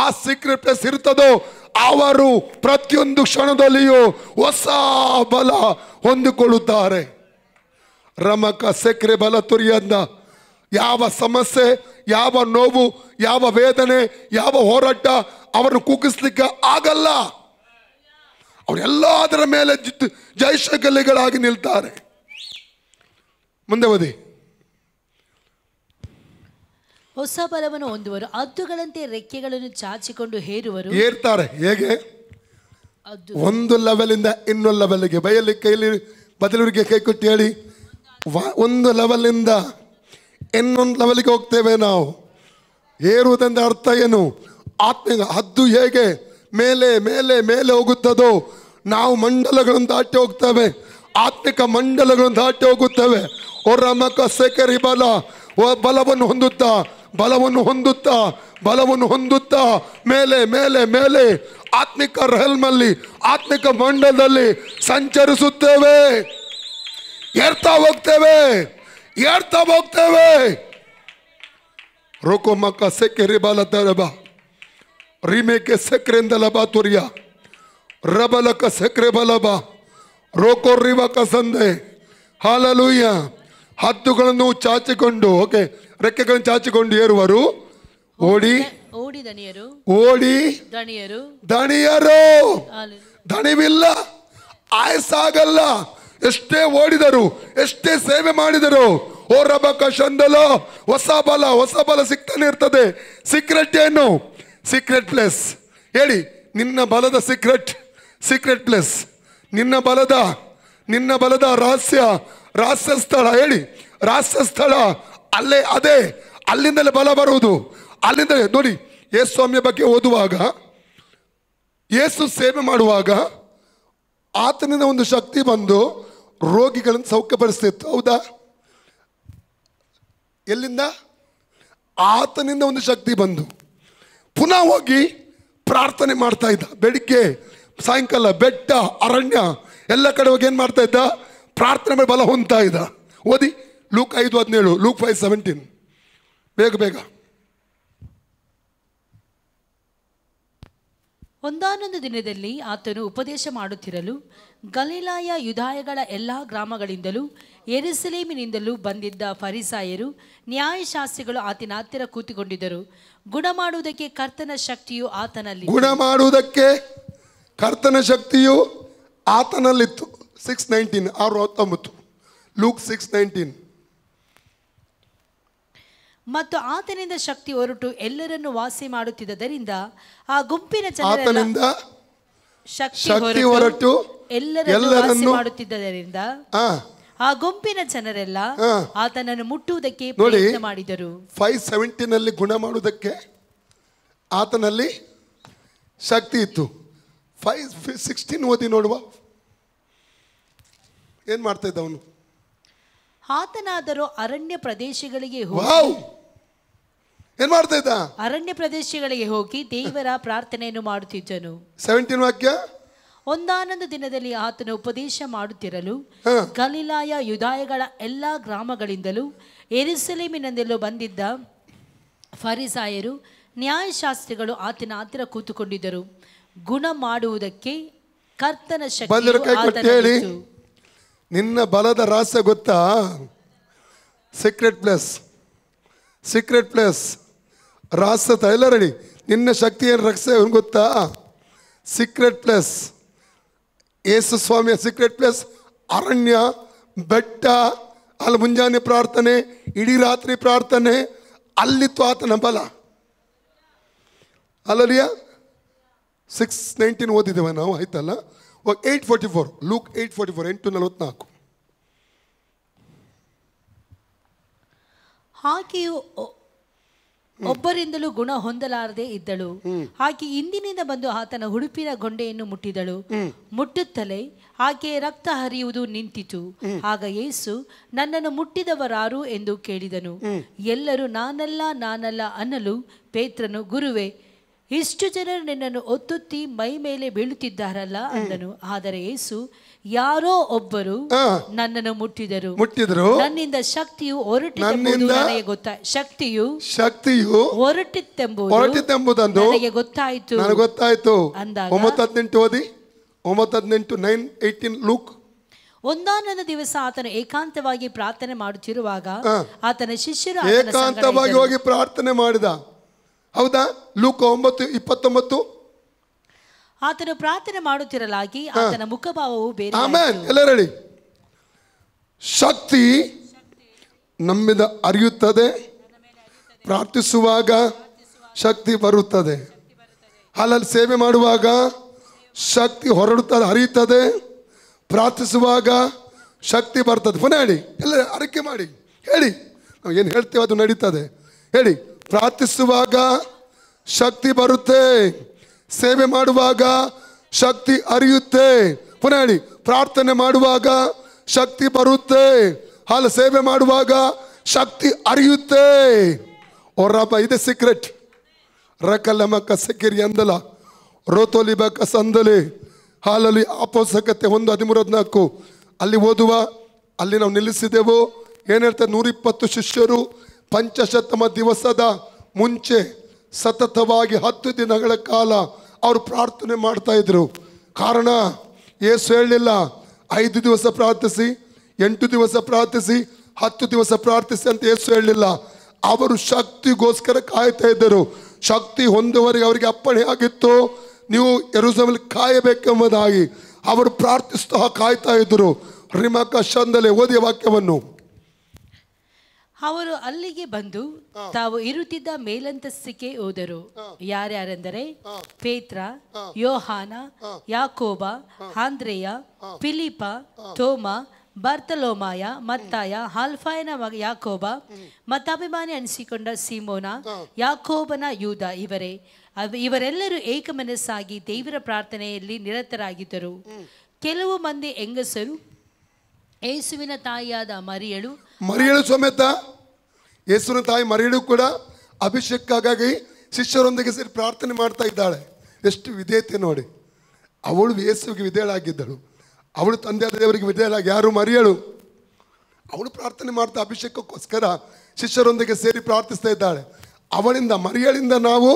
ಆ ಸೀಕ್ರೆಟ್ ಪ್ಲೇಸ್ ಇರ್ತದೋ ಅವರು ಪ್ರತಿಯೊಂದು ಕ್ಷಣದಲ್ಲಿಯೂ ಹೊಸ ಬಲ ಹೊಂದಿಕೊಳ್ಳುತ್ತಾರೆ. ರಮಕ ಸೆಕ್ರೆ ಬಲ ತುರಿಯಂದ. ಯಾವ ಸಮಸ್ಯೆ, ಯಾವ ನೋವು, ಯಾವ ವೇದನೆ, ಯಾವ ಹೋರಾಟ ಅವರನ್ನು ಕುಗ್ಗಿಸ್ಲಿಕ್ಕೆ ಆಗಲ್ಲ. ಅವರೆಲ್ಲದರ ಮೇಲೆ ಜಯಶಾಲಿಗಳಾಗಿ ನಿಲ್ತಾರೆ. ಮುಂದೆ ಓದಿ. ಹೊಸ ಬಲವನ್ನು ಹೊಂದುವರು, ಹದ್ದುಗಳಂತೆ ರೆಕ್ಕೆಗಳನ್ನು ಚಾಚಿಕೊಂಡು ಏರ್ತಾರೆ. ಹೇಗೆ? ಒಂದು ಲೆವೆಲಿಂದ ಇನ್ನೊಂದು ಲೆವೆಲ್ಗೆ. ಬಯಲಿ ಕೈಲಿ ಬದಲೂರಿಗೆ ಕೈ ಕೊಟ್ಟು ಹೇಳಿ, ಒಂದು ಲೆವೆಲಿಂದ ಇನ್ನೊಂದು ಲೆವೆಲ್ಗೆ ಹೋಗ್ತೇವೆ ನಾವು. ಏರುವುದೆಂದ ಅರ್ಥ ಏನು? ಆತ್ಮ ಹದ್ದು ಹೇಗೆ ಮೇಲೆ ಮೇಲೆ ಮೇಲೆ ಹೋಗುತ್ತದೋ ನಾವು ಮಂಡಲಗಳನ್ನು ದಾಟಿ ಹೋಗ್ತೇವೆ, ಆತ್ಮಿಕ ಮಂಡಲಗಳನ್ನು ದಾಟಿ ಹೋಗುತ್ತೇವೆ. ರಮಕ ಸೆಕರಿ ಬಲ, ಬಲವನ್ನು ಹೊಂದುತ್ತಾ ಬಲವನ್ನು ಹೊಂದುತ್ತಾ ಬಲವನ್ನು ಹೊಂದುತ್ತಾ ಮೇಲೆ ಮೇಲೆ ಮೇಲೆ ಆತ್ಮಿಕ ರೆಲ್ಮಲ್ಲಿ, ಆತ್ಮಿಕ ಮಂಡಲದಲ್ಲಿ ಸಂಚರಿಸುತ್ತೇವೆ. ಏರ್ತಾ ಹೋಗ್ತೇವೆ, ಏರ್ತಾ ಹೋಗ್ತೇವೆ. ರೋಕೋಮಕ ಸೆಕೆರಿ ಬಲ ತರಬ ರಿಮೇಕೆ ಸೆಕ್ರೆಂದಲ ಬಾತುರ್ಯ ರಬಲಕ ಸೆಕ್ರೆ ಬಲಬ ರೋಕೋ ರಿವಕ ಸಂದೆ. ಹಾಲೆಲೂಯ. ಹದ್ದುಗಳನ್ನು ಚಾಚಿಕೊಂಡು, ಓಕೆ, ರೆಕ್ಕೆಗಳನ್ನು ಚಾಚಿಕೊಂಡು ಏರುವರು. ಓಡಿ ಓಡಿ ದಣಿಯರು, ಓಡಿ ದಣಿಯರು, ದಣಿಯರು. ದಣಿವಿಲ್ಲ, ಆಯಸ್ಸಾಗಲ್ಲ. ಎಷ್ಟೇ ಓಡಿದರು, ಎಷ್ಟೇ ಸೇವೆ ಮಾಡಿದರು, ಓ ರಬಕ ಶಂದಲೋ, ಹೊಸ ಬಲ ಸಿಗ್ತಾನೆ ಇರ್ತದೆ. ಸೀಕ್ರೆಟ್ ಏನು? Secret place. ಹೇಳಿ, ನಿನ್ನ ಬಲದ ಸೀಕ್ರೆಟ್ ಪ್ಲೇಸ್, ನಿನ್ನ ಬಲದ ರಹಸ್ಯ ಸ್ಥಳ. ಹೇಳಿ, ರಹಸ್ಯ ಸ್ಥಳ ಅಲ್ಲೇ, ಅದೇ ಅಲ್ಲಿಂದಲೇ ಬಲ ಬರುವುದು. ಅಲ್ಲಿಂದಲೇ ನೋಡಿ, ಯೇಸು ಸ್ವಾಮಿಯ ಬಗ್ಗೆ ಓದುವಾಗ, ಯೇಸು ಸೇವೆ ಮಾಡುವಾಗ ಆತನಿಂದ ಒಂದು ಶಕ್ತಿ ಬಂದು ರೋಗಿಗಳನ್ನು ಸೌಖ್ಯಪಡಿಸ್ತಿತ್ತು. ಹೌದಾ? ಎಲ್ಲಿಂದ? ಆತನಿಂದ ಒಂದು ಶಕ್ತಿ ಬಂದು ಪುನಃ ಹೋಗಿ ಪ್ರಾರ್ಥನೆ ಮಾಡ್ತಾ ಇದ್ದ. ಬೆಳಿಗ್ಗೆ ಸಾಯಂಕಾಲ ಬೆಟ್ಟ ಅರಣ್ಯ ಎಲ್ಲ ಕಡೆ ಹೋಗಿ ಏನು ಮಾಡ್ತಾ ಇದ್ದ? ಪ್ರಾರ್ಥನೆ ಮೇಲೆ ಬಲ ಹೊಂದ್ತಾ ಇದ್ದ. ಓದಿ ಲೂಕ್ 5:17, ಲೂಕ್ 5:17. ಬೇಗ. ಒಂದಾನೊಂದು ದಿನದಲ್ಲಿ ಆತನು ಉಪದೇಶ ಮಾಡುತ್ತಿರಲು ಗಲಿಲಾಯ ಯೂದಾಯಗಳ ಎಲ್ಲಾ ಗ್ರಾಮಗಳಿಂದಲೂ ಯೆರೂಸಲೇಮಿನಿಂದಲೂ ಬಂದಿದ್ದ ಫರಿಸಾಯರು ನ್ಯಾಯಶಾಸ್ತ್ರಿಗಳು ಆತನ ಹತ್ತಿರ ಕೂತುಕೊಂಡಿದ್ದರು. ಗುಣ ಮಾಡುವುದಕ್ಕೆ ಕರ್ತನ ಶಕ್ತಿಯು ಆತನಲ್ಲಿತ್ತು. 6:19, 6:19, ಲೂಕ್ 6:19. ಮತ್ತು ಆತನಿಂದ ಶಕ್ತಿ ಹೊರಟು ಎಲ್ಲರನ್ನು ವಾಸಿ ಮಾಡುತ್ತಿದ್ದರಿಂದ ಆ ಗುಂಪಿನ ಜನರೆಲ್ಲ ಶಕ್ತಿ ಹೊರಟು ಎಲ್ಲರನ್ನು ವಾಸಿ ಮಾಡುತ್ತಿದ್ದರಿಂದ ಆ ಗುಂಪಿನ ಜನರೆಲ್ಲ ಆತನನ್ನು ಮುಟ್ಟುವುದಕ್ಕೆ ಪ್ರಯತ್ನ ಮಾಡಿದರು. 5:17 ಗುಣ ಮಾಡುವುದಕ್ಕೆ ಆತನಲ್ಲಿ ಶಕ್ತಿ ಇತ್ತು. 5:16 ಓದಿ ನೋಡುವ. ಏನ್ ಮಾಡ್ತಾ ಇದ್ದ ಅವನು? ಆತನಾದರೂ ಅರಣ್ಯ ಪ್ರದೇಶಗಳಿಗೆ ಏನ್ ಮಾಡ್ತಾ ಇದ್ದ? ಅರಣ್ಯ ಪ್ರದೇಶಗಳಿಗೆ ಹೋಗಿ ದೇವರ ಪ್ರಾರ್ಥನೆಯನ್ನು ಮಾಡುತ್ತಿದ್ದನು. 17 ವಾಕ್ಯ. ಒಂದಾನೊಂದು ದಿನದಲ್ಲಿ ಆತನು ಉಪದೇಶ ಮಾಡುತ್ತಿರಲು ಗಲಿಲಾಯ ಯೂದಾಯಗಳ ಎಲ್ಲಾ ಗ್ರಾಮಗಳಿಂದಲೂ ಯೆರೂಸಲೇಮಿನಿಂದಲೂ ಬಂದಿದ್ದ ಫರಿಸಾಯರು ನ್ಯಾಯಶಾಸ್ತ್ರಿಗಳು ಆತನ ಹತ್ತಿರ ಕೂತುಕೊಂಡಿದ್ದರು. ಗುಣ ಮಾಡುವುದಕ್ಕೆ ಕರ್ತನ ಶಕ್ತಿ. ನಿನ್ನ ಬಲದ ರಹಸ್ಯ ಗೊತ್ತಾ? ಸೀಕ್ರೆಟ್ ಪ್ಲೇಸ್ ರಹಸ್ಯ. ಎಲ್ಲ ರೆಡಿ. ನಿನ್ನ ಶಕ್ತಿ ಏನು ರಹಸ್ಯ ಗೊತ್ತಾ? Secret place. ಯೇಸು ಸ್ವಾಮಿಯ ಸೀಕ್ರೆಟ್ ಪ್ಲೇಸ್ ಅರಣ್ಯ, ಬೆಟ್ಟ, ಅಲ್ಲಿ ಮುಂಜಾನೆ ಪ್ರಾರ್ಥನೆ, ಇಡೀ ರಾತ್ರಿ ಪ್ರಾರ್ಥನೆ, ಅಲ್ಲಿತ್ತು ಆತನ ಬಲ. ಅಲ್ಲರಿಯ 6:19 ಓದಿದ್ದೇವೆ ನಾವು, ಆಯ್ತಲ್ಲ? 8:44, ಲೂಕ್ 8:44, 8:44. ಆಕೆಯು ಒಬ್ಬರಿಂದಲೂ ಗುಣ ಹೊಂದಲಾರದೆ ಇದ್ದಳು. ಆಕೆ ಇಂದಿನಿಂದ ಬಂದು ಆತನ ಉಡುಪಿನ ಗೊಂಡೆಯನ್ನು ಮುಟ್ಟಿದಳು. ಮುಟ್ಟುತ್ತಲೇ ಆಕೆಯ ರಕ್ತ ಹರಿಯುವುದು ನಿಂತಿತು. ಆಗ ಯೇಸು, ನನ್ನನ್ನು ಮುಟ್ಟಿದವರಾರು ಎಂದು ಕೇಳಿದನು. ಎಲ್ಲರೂ ನಾನಲ್ಲ ಅನ್ನಲು ಪೇತ್ರನು, ಗುರುವೇ, ಇಷ್ಟು ಜನರು ನಿನ್ನನ್ನು ಒತ್ತುತ್ತಿ ಮೈ ಮೇಲೆ ಬೀಳುತ್ತಿದ್ದಾರಲ್ಲ ಅಂದನು. ಆದರೆ ಯೇಸು, ಯಾರೋ ಒಬ್ಬರು ನನ್ನನ್ನು ಮುಟ್ಟಿದರು, ನನ್ನಿಂದ ಶಕ್ತಿಯು ಹೊರಟಿತೆಂಬುದು ನನಗೆ ನನಗೆ ಗೊತ್ತಾಯಿತು ಅಂದಾಗ 9:18 ಓದಿ. 9:18, 9:18 ಲೂಕ್. ಒಂದಾನೊಂದು ದಿವಸ ಆತನು ಏಕಾಂತವಾಗಿ ಪ್ರಾರ್ಥನೆ ಮಾಡುತ್ತಿರುವಾಗ ಆತನ ಶಿಷ್ಯರು ಏಕಾಂತವಾಗಿ ಹೋಗಿ ಪ್ರಾರ್ಥನೆ ಮಾಡಿದ. ಹೌದಾ? ಲೂಕ 9:29. ಆತನು ಪ್ರಾರ್ಥನೆ ಮಾಡುತ್ತಿರಲಾಗಿ ಆತನ ಮುಖಭಾವವು ಬೇರೆ. ಎಲ್ಲ ರೆಡಿ. ಶಕ್ತಿ ನಮ್ಮಿಂದ ಹರಿಯುತ್ತದೆ. ಪ್ರಾರ್ಥಿಸುವಾಗ ಶಕ್ತಿ ಬರುತ್ತದೆ. ಅಲ್ಲಲ್ಲಿ ಸೇವೆ ಮಾಡುವಾಗ ಶಕ್ತಿ ಹೊರಡುತ್ತದೆ, ಹರಿಯುತ್ತದೆ. ಪ್ರಾರ್ಥಿಸುವಾಗ ಶಕ್ತಿ ಬರ್ತದೆ. ಪುನಃ ಹೇಳಿ, ಎಲ್ಲ ಅರಿಕೆ ಮಾಡಿ ಹೇಳಿ. ನಾವು ಏನು ಹೇಳ್ತೇವೆ ಅದು ನಡೀತದೆ. ಹೇಳಿ, ಪ್ರಾರ್ಥಿಸುವಾಗ ಶಕ್ತಿ ಬರುತ್ತೆ, ಸೇವೆ ಮಾಡುವಾಗ ಶಕ್ತಿ ಹರಿಯುತ್ತೆ. ಪುನಃ ಹೇಳಿ, ಪ್ರಾರ್ಥನೆ ಮಾಡುವಾಗ ಶಕ್ತಿ ಬರುತ್ತೆ. ಹಾಲು ಸೇವೆ ಮಾಡುವಾಗ ಶಕ್ತಿ ಹರಿಯುತ್ತೆ. ಒರ್ರಪ್ಪ, ಇದೆ ಸೀಕ್ರೆಟ್. ರಕಲಮಕ ಸೆಕಿರಿ ಅಂದಲ ರೋತೋಲಿಬಕ ಸಂದಲೆ ಹಾಲಲ್ಲಿ ಅಪೋಸಕತೆ 1:13-14 ಅಲ್ಲಿ ಓದುವ. ಅಲ್ಲಿ ನಾವು ನಿಲ್ಲಿಸಿದೆವು. ಏನು ಹೇಳ್ತಾರೆ? 120 ಶಿಷ್ಯರು ಪಂಚಶತಮ ದಿವಸದ ಮುಂಚೆ ಸತತವಾಗಿ 10 ದಿನಗಳ ಕಾಲ ಅವರು ಪ್ರಾರ್ಥನೆ ಮಾಡ್ತಾ ಇದ್ರು. ಕಾರಣ ಯೇಸು ಹೇಳಲಿಲ್ಲ 5 ದಿವಸ ಪ್ರಾರ್ಥಿಸಿ, 8 ದಿವಸ ಪ್ರಾರ್ಥಿಸಿ, 10 ದಿವಸ ಪ್ರಾರ್ಥಿಸಿ ಅಂತ ಯೇಸು ಹೇಳಲಿಲ್ಲ. ಅವರು ಶಕ್ತಿಗೋಸ್ಕರ ಕಾಯ್ತಾ ಇದ್ದರು. ಶಕ್ತಿ ಹೊಂದುವವರೆಗೆ ಅವರಿಗೆ ಅಪ್ಪಣೆ ಆಗಿತ್ತು, ನೀವು ಯೆರೂಸಲೇಮಿನಲ್ಲಿ ಕಾಯಬೇಕೆಂಬುದಾಗಿ. ಅವರು ಪ್ರಾರ್ಥಿಸ್ತಾ ಕಾಯ್ತಾ ಇದ್ದರು. ರಿಮಕ ಶಂದಲೆ ಓದಿಯ ವಾಕ್ಯವನ್ನು. ಅವರು ಅಲ್ಲಿಗೆ ಬಂದು ತಾವು ಇರುತ್ತಿದ್ದ ಮೇಲಂತಸ್ತಿಗೆ ಹೋದರು. ಯಾರ್ಯಾರೆಂದರೆ ಪೇತ್ರ, ಯೋಹಾನ, ಯಾಕೋಬ, ಆಂದ್ರೆಯ, ಫಿಲಿಪ, ತೋಮ, ಬರ್ತಲೋಮಾಯ, ಮತ್ತಾಯ, ಆಲ್ಫಾಯನ ಮಗ ಯಾಕೋಬ, ಮತಾಭಿಮಾನಿ ಅನಿಸಿಕೊಂಡ ಸೀಮೋನ, ಯಾಕೋಬನ ಯೂದ ಇವರೆಲ್ಲರೂ ಏಕಮನಸ್ಸಾಗಿ ದೇವರ ಪ್ರಾರ್ಥನೆಯಲ್ಲಿ ನಿರತರಾಗಿದ್ದರು. ಕೆಲವು ಮಂದಿ ಹೆಂಗಸರು ಯೇಸುವಿನ ತಾಯಿಯಾದ ಮರಿಯಳು ಸಮೇತ, ಯೇಸುವಿನ ತಾಯಿ ಮರಿಯಳು ಕೂಡ ಅಭಿಷೇಕಕ್ಕಾಗಿ ಶಿಷ್ಯರೊಂದಿಗೆ ಸೇರಿ ಪ್ರಾರ್ಥನೆ ಮಾಡ್ತಾ ಇದ್ದಾಳೆ. ಎಷ್ಟು ವಿಧೇಯತೆ ನೋಡಿ. ಅವಳು ಯೇಸುವಿಗೆ ವಿಧೇಯಳಾಗಿದ್ದಳು. ಅವಳು ತಂದೆ ದೇವರಿಗೆ ವಿಧೇಯಳಾಗಿ, ಯಾರು? ಮರಿಯಳು. ಅವಳು ಪ್ರಾರ್ಥನೆ ಮಾಡ್ತಾ ಅಭಿಷೇಕಕ್ಕೋಸ್ಕರ ಶಿಷ್ಯರೊಂದಿಗೆ ಸೇರಿ ಪ್ರಾರ್ಥಿಸ್ತಾ ಇದ್ದಾಳೆ. ಅವಳಿಂದ, ಮರಿಯಳಿಂದ ನಾವು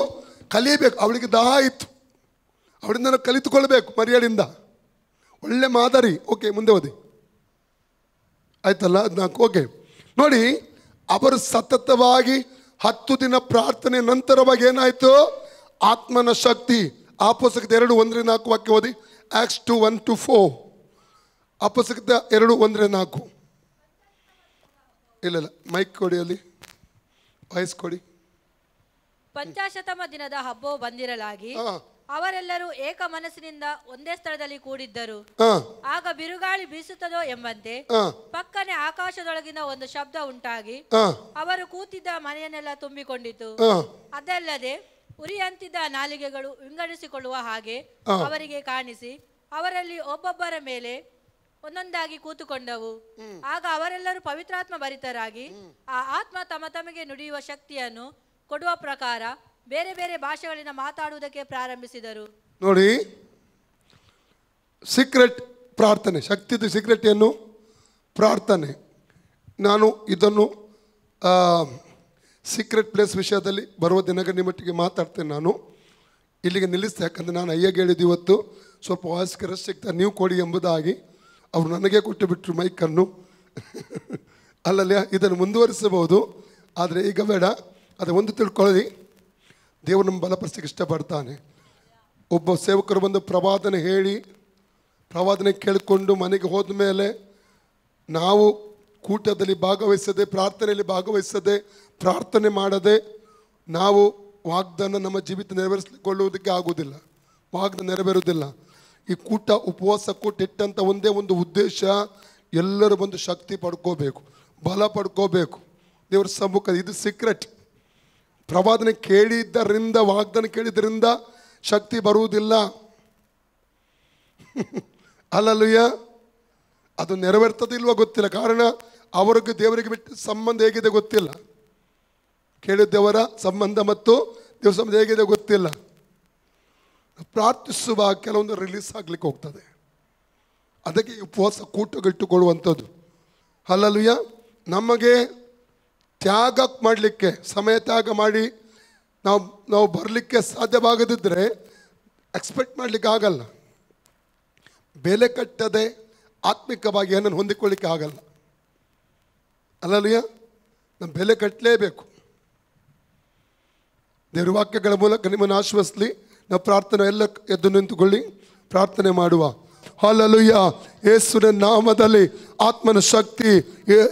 ಕಲಿಯಬೇಕು. ಅವಳಿಗೆ ದಾಹ ಇತ್ತು, ಅವಳಿಂದ ನಾವು ಕಲಿತುಕೊಳ್ಬೇಕು. ಮರಿಯಳಿಂದ ಒಳ್ಳೆ ಮಾದರಿ. ಓಕೆ, ಮುಂದೆ ಓದಿ. ಆಯ್ತಲ್ಲ, 14. ಓಕೆ ನೋಡಿ, ಅವರು ಸತತವಾಗಿ 10 ದಿನ ಪ್ರಾರ್ಥನೆ ನಂತರವಾಗಿ ಏನಾಯ್ತು? ಆತ್ಮನ ಶಕ್ತಿ. ಅಪೊಸ್ತಲರ 2:1-4 ವಾಕ್ಯ ಓದಿ. ಆಕ್ಟ್ಸ್ 2:1-4. ಅಪೊಸ್ತಲರ 2:1-4. ಇಲ್ಲ ಮೈಕ್ ಕೊಡಿ, ಅಲ್ಲಿ ವಾಯ್ಸ್ ಕೊಡಿ. ಪಂಚಾಶತಮ ದಿನದ ಹಬ್ಬವು ಬಂದಿರಲಾಗಿ ಅವರೆಲ್ಲರೂ ಏಕ ಮನಸ್ಸಿನಿಂದ ಒಂದೇ ಸ್ಥಳದಲ್ಲಿ ಕೂಡಿದ್ದರು. ಆಗ ಬಿರುಗಾಳಿ ಬೀಸುತ್ತದೋ ಎಂಬಂತೆ ಪಕ್ಕನೆ ಆಕಾಶದೊಳಗಿನ ಒಂದು ಶಬ್ದ ಉಂಟಾಗಿ ಅವರು ಕೂತಿದ್ದ ಮನೆಯನ್ನೆಲ್ಲ ತುಂಬಿಕೊಂಡಿತು. ಅದಲ್ಲದೆ ಉರಿಯಂತಿದ್ದ ನಾಲಿಗೆಗಳು ವಿಂಗಡಿಸಿಕೊಳ್ಳುವ ಹಾಗೆ ಅವರಿಗೆ ಕಾಣಿಸಿ ಅವರಲ್ಲಿ ಒಬ್ಬೊಬ್ಬರ ಮೇಲೆ ಒಂದೊಂದಾಗಿ ಕೂತುಕೊಂಡವು. ಆಗ ಅವರೆಲ್ಲರೂ ಪವಿತ್ರಾತ್ಮ ಭರಿತರಾಗಿ ಆ ಆತ್ಮ ತಮಗೆ ನುಡಿಯುವ ಶಕ್ತಿಯನ್ನು ಕೊಡುವ ಪ್ರಕಾರ ಬೇರೆ ಬೇರೆ ಭಾಷೆಗಳಿಂದ ಮಾತಾಡುವುದಕ್ಕೆ ಪ್ರಾರಂಭಿಸಿದರು. ನೋಡಿ, ಸೀಕ್ರೆಟ್ ಪ್ರಾರ್ಥನೆ. ಶಕ್ತಿದು ಸೀಕ್ರೆಟ್ ಏನು? ಪ್ರಾರ್ಥನೆ. ನಾನು ಇದನ್ನು ಸೀಕ್ರೆಟ್ ಪ್ಲೇಸ್ ವಿಷಯದಲ್ಲಿ ಬರುವ ದಿನಗಳ ನಿಮ್ಮೊಟ್ಟಿಗೆ ಮಾತಾಡ್ತೇನೆ. ನಾನು ಇಲ್ಲಿಗೆ ನಿಲ್ಲಿಸ್ತೇನೆ, ಯಾಕಂದರೆ ನಾನು ಅಯ್ಯಗೆ ಹೇಳಿದ್ದು ಇವತ್ತು ಸ್ವಲ್ಪ ವಾಯ್ಸ್ಗೆ ರಶ್ ಸಿಗ್ತಾರೆ, ನೀವು ಕೊಡಿ ಎಂಬುದಾಗಿ. ಅವರು ನನಗೆ ಕೊಟ್ಟು ಬಿಟ್ಟರು ಮೈಕನ್ನು. ಅಲ್ಲಲ್ಲಿ ಇದನ್ನು ಮುಂದುವರಿಸಬಹುದು, ಆದರೆ ಈಗ ಬೇಡ. ಅದು ಒಂದು ತಿಳ್ಕೊಳ್ಳಿ, ದೇವರು ನಮ್ಮ ಬಲಪಡಿಸಕ್ಕೆ ಇಷ್ಟಪಡ್ತಾನೆ. ಒಬ್ಬ ಸೇವಕರು ಬಂದು ಪ್ರವಾದನೆ ಹೇಳಿ, ಪ್ರವಾದನೆ ಕೇಳಿಕೊಂಡು ಮನೆಗೆ ಹೋದ ಮೇಲೆ ನಾವು ಕೂಟದಲ್ಲಿ ಭಾಗವಹಿಸದೆ, ಪ್ರಾರ್ಥನೆಯಲ್ಲಿ ಭಾಗವಹಿಸದೆ, ಪ್ರಾರ್ಥನೆ ಮಾಡದೆ ನಾವು ವಾಗ್ದಾನ ನಮ್ಮ ಜೀವಿತ ನೆರವೇರಿಸಿಕೊಳ್ಳುವುದಕ್ಕೆ ಆಗುವುದಿಲ್ಲ, ವಾಗ್ದಾನ ನೆರವೇರುವುದಿಲ್ಲ. ಈ ಕೂಟ, ಉಪವಾಸ ಕೂಟ ಇಟ್ಟಂಥ ಒಂದೇ ಒಂದು ಉದ್ದೇಶ, ಎಲ್ಲರೂ ಬಂದು ಶಕ್ತಿ ಪಡ್ಕೋಬೇಕು, ಬಲ ಪಡ್ಕೋಬೇಕು ದೇವರ ಸಮ್ಮುಖ. ಇದು ಸೀಕ್ರೆಟ್. ಪ್ರವಾದನೆ ಕೇಳಿದ್ದರಿಂದ, ವಾಗ್ದಾನ ಕೇಳಿದ್ದರಿಂದ ಶಕ್ತಿ ಬರುವುದಿಲ್ಲ. ಅಲ್ಲಲ್ಲಯ್ಯ, ಅದು ನೆರವೇರ್ತದಿಲ್ವ ಗೊತ್ತಿಲ್ಲ. ಕಾರಣ ಅವರಿಗೆ ದೇವರಿಗೆ ಬಿಟ್ಟು ಸಂಬಂಧ ಹೇಗಿದೆ ಗೊತ್ತಿಲ್ಲ. ಕೇಳಿದ್ದವರ ಸಂಬಂಧ ಮತ್ತು ದೇವರ ಸಂಬಂಧ ಹೇಗಿದೆ ಗೊತ್ತಿಲ್ಲ. ಪ್ರಾರ್ಥಿಸುವ ಕೆಲವೊಂದು ರಿಲೀಸ್ ಆಗ್ಲಿಕ್ಕೆ ಹೋಗ್ತದೆ. ಅದಕ್ಕೆ ಉಪವಾಸ ಕೂಟಗಿಟ್ಟುಕೊಳ್ಳುವಂಥದ್ದು. ಅಲ್ಲಲ್ಲಯ್ಯ, ನಮಗೆ ತ್ಯಾಗ ಮಾಡಲಿಕ್ಕೆ, ಸಮಯ ತ್ಯಾಗ ಮಾಡಿ ನಾವು ಬರಲಿಕ್ಕೆ ಸಾಧ್ಯವಾಗದಿದ್ದರೆ ಎಕ್ಸ್ಪೆಕ್ಟ್ ಮಾಡಲಿಕ್ಕೆ ಆಗಲ್ಲ. ಬೆಲೆ ಕಟ್ಟದೆ ಆತ್ಮಿಕವಾಗಿ ಏನನ್ನು ಹೊಂದಿಕೊಳ್ಳಿಕ್ಕೆ ಆಗಲ್ಲ. ಅಲ್ಲಲ್ಲಯ್ಯ, ನಮ್ಮ ಬೆಲೆ ಕಟ್ಟಲೇಬೇಕು. ದೇವರ ವಾಕ್ಯಗಳ ಮೂಲಕ ನಿಮ್ಮನ್ನು ಆಶ್ವಸಿಸಲಿ. ನಾವು ಪ್ರಾರ್ಥನೆ ಎಲ್ಲ ಎದ್ದು ನಿಂತುಕೊಳ್ಳಿ, ಪ್ರಾರ್ಥನೆ ಮಾಡುವ. ಹಲ್ಲೆಲೂಯಾ. ಯೇಸುವಿನ ನಾಮದಲ್ಲಿ ಆತ್ಮನ ಶಕ್ತಿ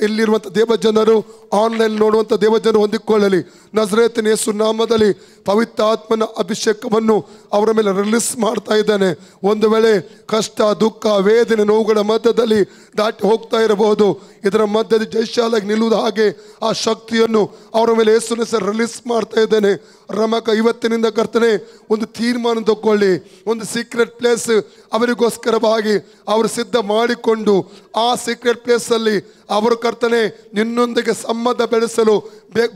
ಇಲ್ಲಿರುವಂಥ ದೇವಜನರು, ಆನ್ಲೈನ್ ನೋಡುವಂಥ ದೇವಜನರು ಹೊಂದಿಕೊಳ್ಳಲಿ. ನಜರೇತಿನ ಯೇಸು ನಾಮದಲ್ಲಿ ಪವಿತ್ರ ಆತ್ಮನ ಅಭಿಷೇಕವನ್ನು ಅವರ ಮೇಲೆ ರಿಲೀಸ್ ಮಾಡ್ತಾ ಇದ್ದಾನೆ. ಒಂದು ವೇಳೆ ಕಷ್ಟ, ದುಃಖ, ವೇದನೆ, ನೋವುಗಳ ಮಧ್ಯದಲ್ಲಿ ದಾಟಿ ಹೋಗ್ತಾ ಇರಬಹುದು, ಇದರ ಮಧ್ಯದಲ್ಲಿ ಜಯಶಾಲಾಗಿ ನಿಲ್ಲುವುದು ಹಾಗೆ ಆ ಶಕ್ತಿಯನ್ನು ಅವರ ಮೇಲೆ ಯೇಸುವಿನ ಹೆಸರು ರಿಲೀಸ್ ಮಾಡ್ತಾ ಇದ್ದೇನೆ. ರಮಕ ಇವತ್ತಿನಿಂದ ಕರ್ತನೆ ಒಂದು ತೀರ್ಮಾನ ತಗೊಳ್ಳಿ. ಒಂದು ಸೀಕ್ರೆಟ್ ಪ್ಲೇಸ್ ಅವರಿಗೋಸ್ಕರವಾಗಿ ಅವರು ಸಿದ್ಧ ಮಾಡಿಕೊಂಡು ಆ ಸೀಕ್ರೆಟ್ ಪ್ಲೇಸಲ್ಲಿ ಅವರು ಕರ್ತನೆ ನಿನ್ನೊಂದಿಗೆ ಸಂಬಂಧ ಬೆಳೆಸಲು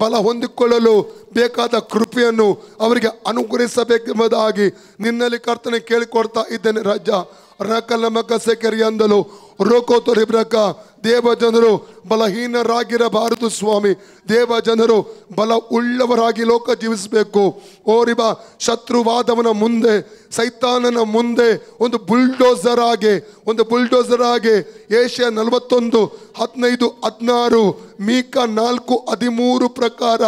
ಬಲ ಹೊಂದಿಕೊಳ್ಳಲು ಬೇಕಾದ ಕೃಪೆಯನ್ನು ಅವರಿಗೆ ಅನುಗ್ರಹಿಸಬೇಕೆಂಬುದಾಗಿ ನಿನ್ನಲ್ಲಿ ಕರ್ತನೆ ಕೇಳಿಕೊಡ್ತಾ ಇದ್ದೇನೆ ರಾಜ. ರಕಲ ಮಕ ಸೆಕೆರಿ ಅಂದಲು ರೋಕೋತೊರಿಬ್ರಕ ದೇವಜನರು ಬಲಹೀನರಾಗಿರಬಾರದು ಸ್ವಾಮಿ. ದೇವಜನರು ಬಲ ಉಳ್ಳವರಾಗಿ ಲೋಕ ಜೀವಿಸಬೇಕು. ಓರಿಬ ಶತ್ರುವಾದವನ ಮುಂದೆ, ಸೈತಾನನ ಮುಂದೆ ಒಂದು ಬುಲ್ಡೋಸರ್ ಆಗಿ ಏಷ್ಯಾ 41:15-16 ಮೀಕ 4:13 ಪ್ರಕಾರ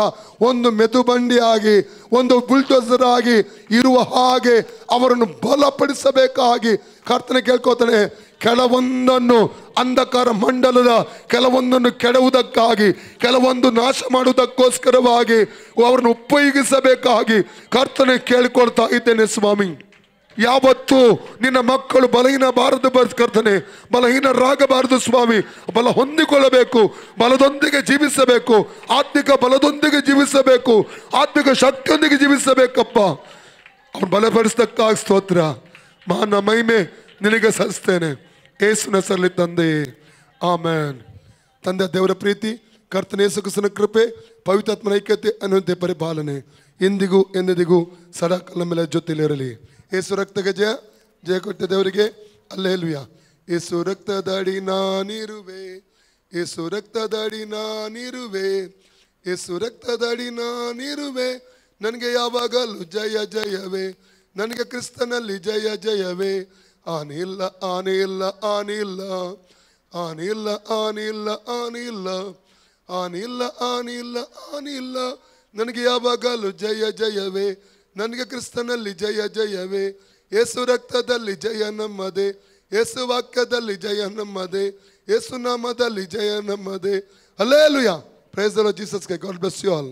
ಒಂದು ಮೆದುಬಂಡಿಯಾಗಿ ಒಂದು ಬುಲ್ಡೋಸರ್ ಆಗಿ ಇರುವ ಹಾಗೆ ಅವರನ್ನು ಬಲಪಡಿಸಬೇಕಾಗಿ ಕರ್ತನೆ ಕೇಳ್ಕೋತಾನೆ. ಕೆಲವೊಂದನ್ನು ಅಂಧಕಾರ ಮಂಡಲದ ಕೆಲವೊಂದನ್ನು ಕೆಡವುವುದಕ್ಕಾಗಿ, ಕೆಲವೊಂದು ನಾಶ ಮಾಡುವುದಕ್ಕೋಸ್ಕರವಾಗಿ ಅವರನ್ನು ಉಪಯೋಗಿಸಬೇಕಾಗಿ ಕರ್ತನೆ ಕೇಳಿಕೊಳ್ತಾ ಇದ್ದೇನೆ ಸ್ವಾಮಿ. ಯಾವತ್ತು ನಿನ್ನ ಮಕ್ಕಳು ಬಲಹೀನಬಾರದು ಕರ್ತನೆ, ಬಲಹೀನರಾಗಬಾರದು ಸ್ವಾಮಿ. ಬಲ ಹೊಂದಿಕೊಳ್ಳಬೇಕು, ಬಲದೊಂದಿಗೆ ಜೀವಿಸಬೇಕು, ಆತ್ಮಿಕ ಬಲದೊಂದಿಗೆ ಜೀವಿಸಬೇಕು, ಆತ್ಮಿಕ ಶಕ್ತಿಯೊಂದಿಗೆ ಜೀವಿಸಬೇಕಪ್ಪ. ಅವ್ರು ಬಲಪಡಿಸತಕ್ಕಾಗಿ ಸ್ತೋತ್ರ, ಮಾನ ಮಹಿಮೆ ನಿನಗೆ ಸಲ್ಲಿಸ್ತೇನೆ ಯೇಸುವಿನ ಹೆಸರಲ್ಲಿ ತಂದೆ, ಆಮೇನ್. ತಂದೆ ದೇವರ ಪ್ರೀತಿ, ಕರ್ತನ ಯೇಸು ಕ್ರಿಸ್ತನ ಕೃಪೆ, ಪವಿತ್ರಾತ್ಮನ ಐಕ್ಯತೆ, ಅನ್ಯೋನ್ಯತೆ, ಪರಿಪಾಲನೆ ಇಂದಿಗೂ ಎಂದಿಗೂ ಸದಾಕಾಲ ಮೇಲೆ ಜೊತೆಲಿರಲಿ. ಯೇಸು ರಕ್ತಕ್ಕೆ ಜಯ, ಜಯ ಕೊಟ್ಟ ದೇವರಿಗೆ ಹಲ್ಲೆಲೂಯಾ. ಯೇಸು ರಕ್ತದಡಿ ನಾನಿರುವೆ, ಯೇಸು ರಕ್ತದಡಿ ನಾನಿರುವೆ, ಯೇಸು ರಕ್ತದಡಿ ನಾನಿರುವೆ, ನನಗೆ ಯಾವಾಗಲೂ ಜಯ ಜಯವೇ, ನನಗೆ ಕ್ರಿಸ್ತನಲ್ಲಿ ಜಯ ಜಯವೇ. ಆನಿಲ್ಲ ಆನಿಲ್ಲ ಆನಿಲ್ಲ ಆನಿಲ್ಲ ಆನಿಲ್ಲ ಆನಿಲ್ಲ ಆನಿಲ್ಲ ಆನಿಲ್ಲ ಆನಿಲ್ಲ, ನನಗೆ ಯಾವಾಗಲೂ ಜಯ ಜಯವೇ, ನನಗೆ ಕ್ರಿಸ್ತನಲ್ಲಿ ಜಯ ಜಯವೇ. ಯೇಸು ರಕ್ತದಲ್ಲಿ ಜಯ ನಮ್ಮದೇ, ಯೇಸು ವಾಕ್ಯದಲ್ಲಿ ಜಯ ನಮ್ಮದೇ, ಯೇಸು ನಾಮದಲ್ಲಿ ಜಯ ನಮ್ಮದೇ. Hallelujah. Praise the Lord Jesus. God bless you all.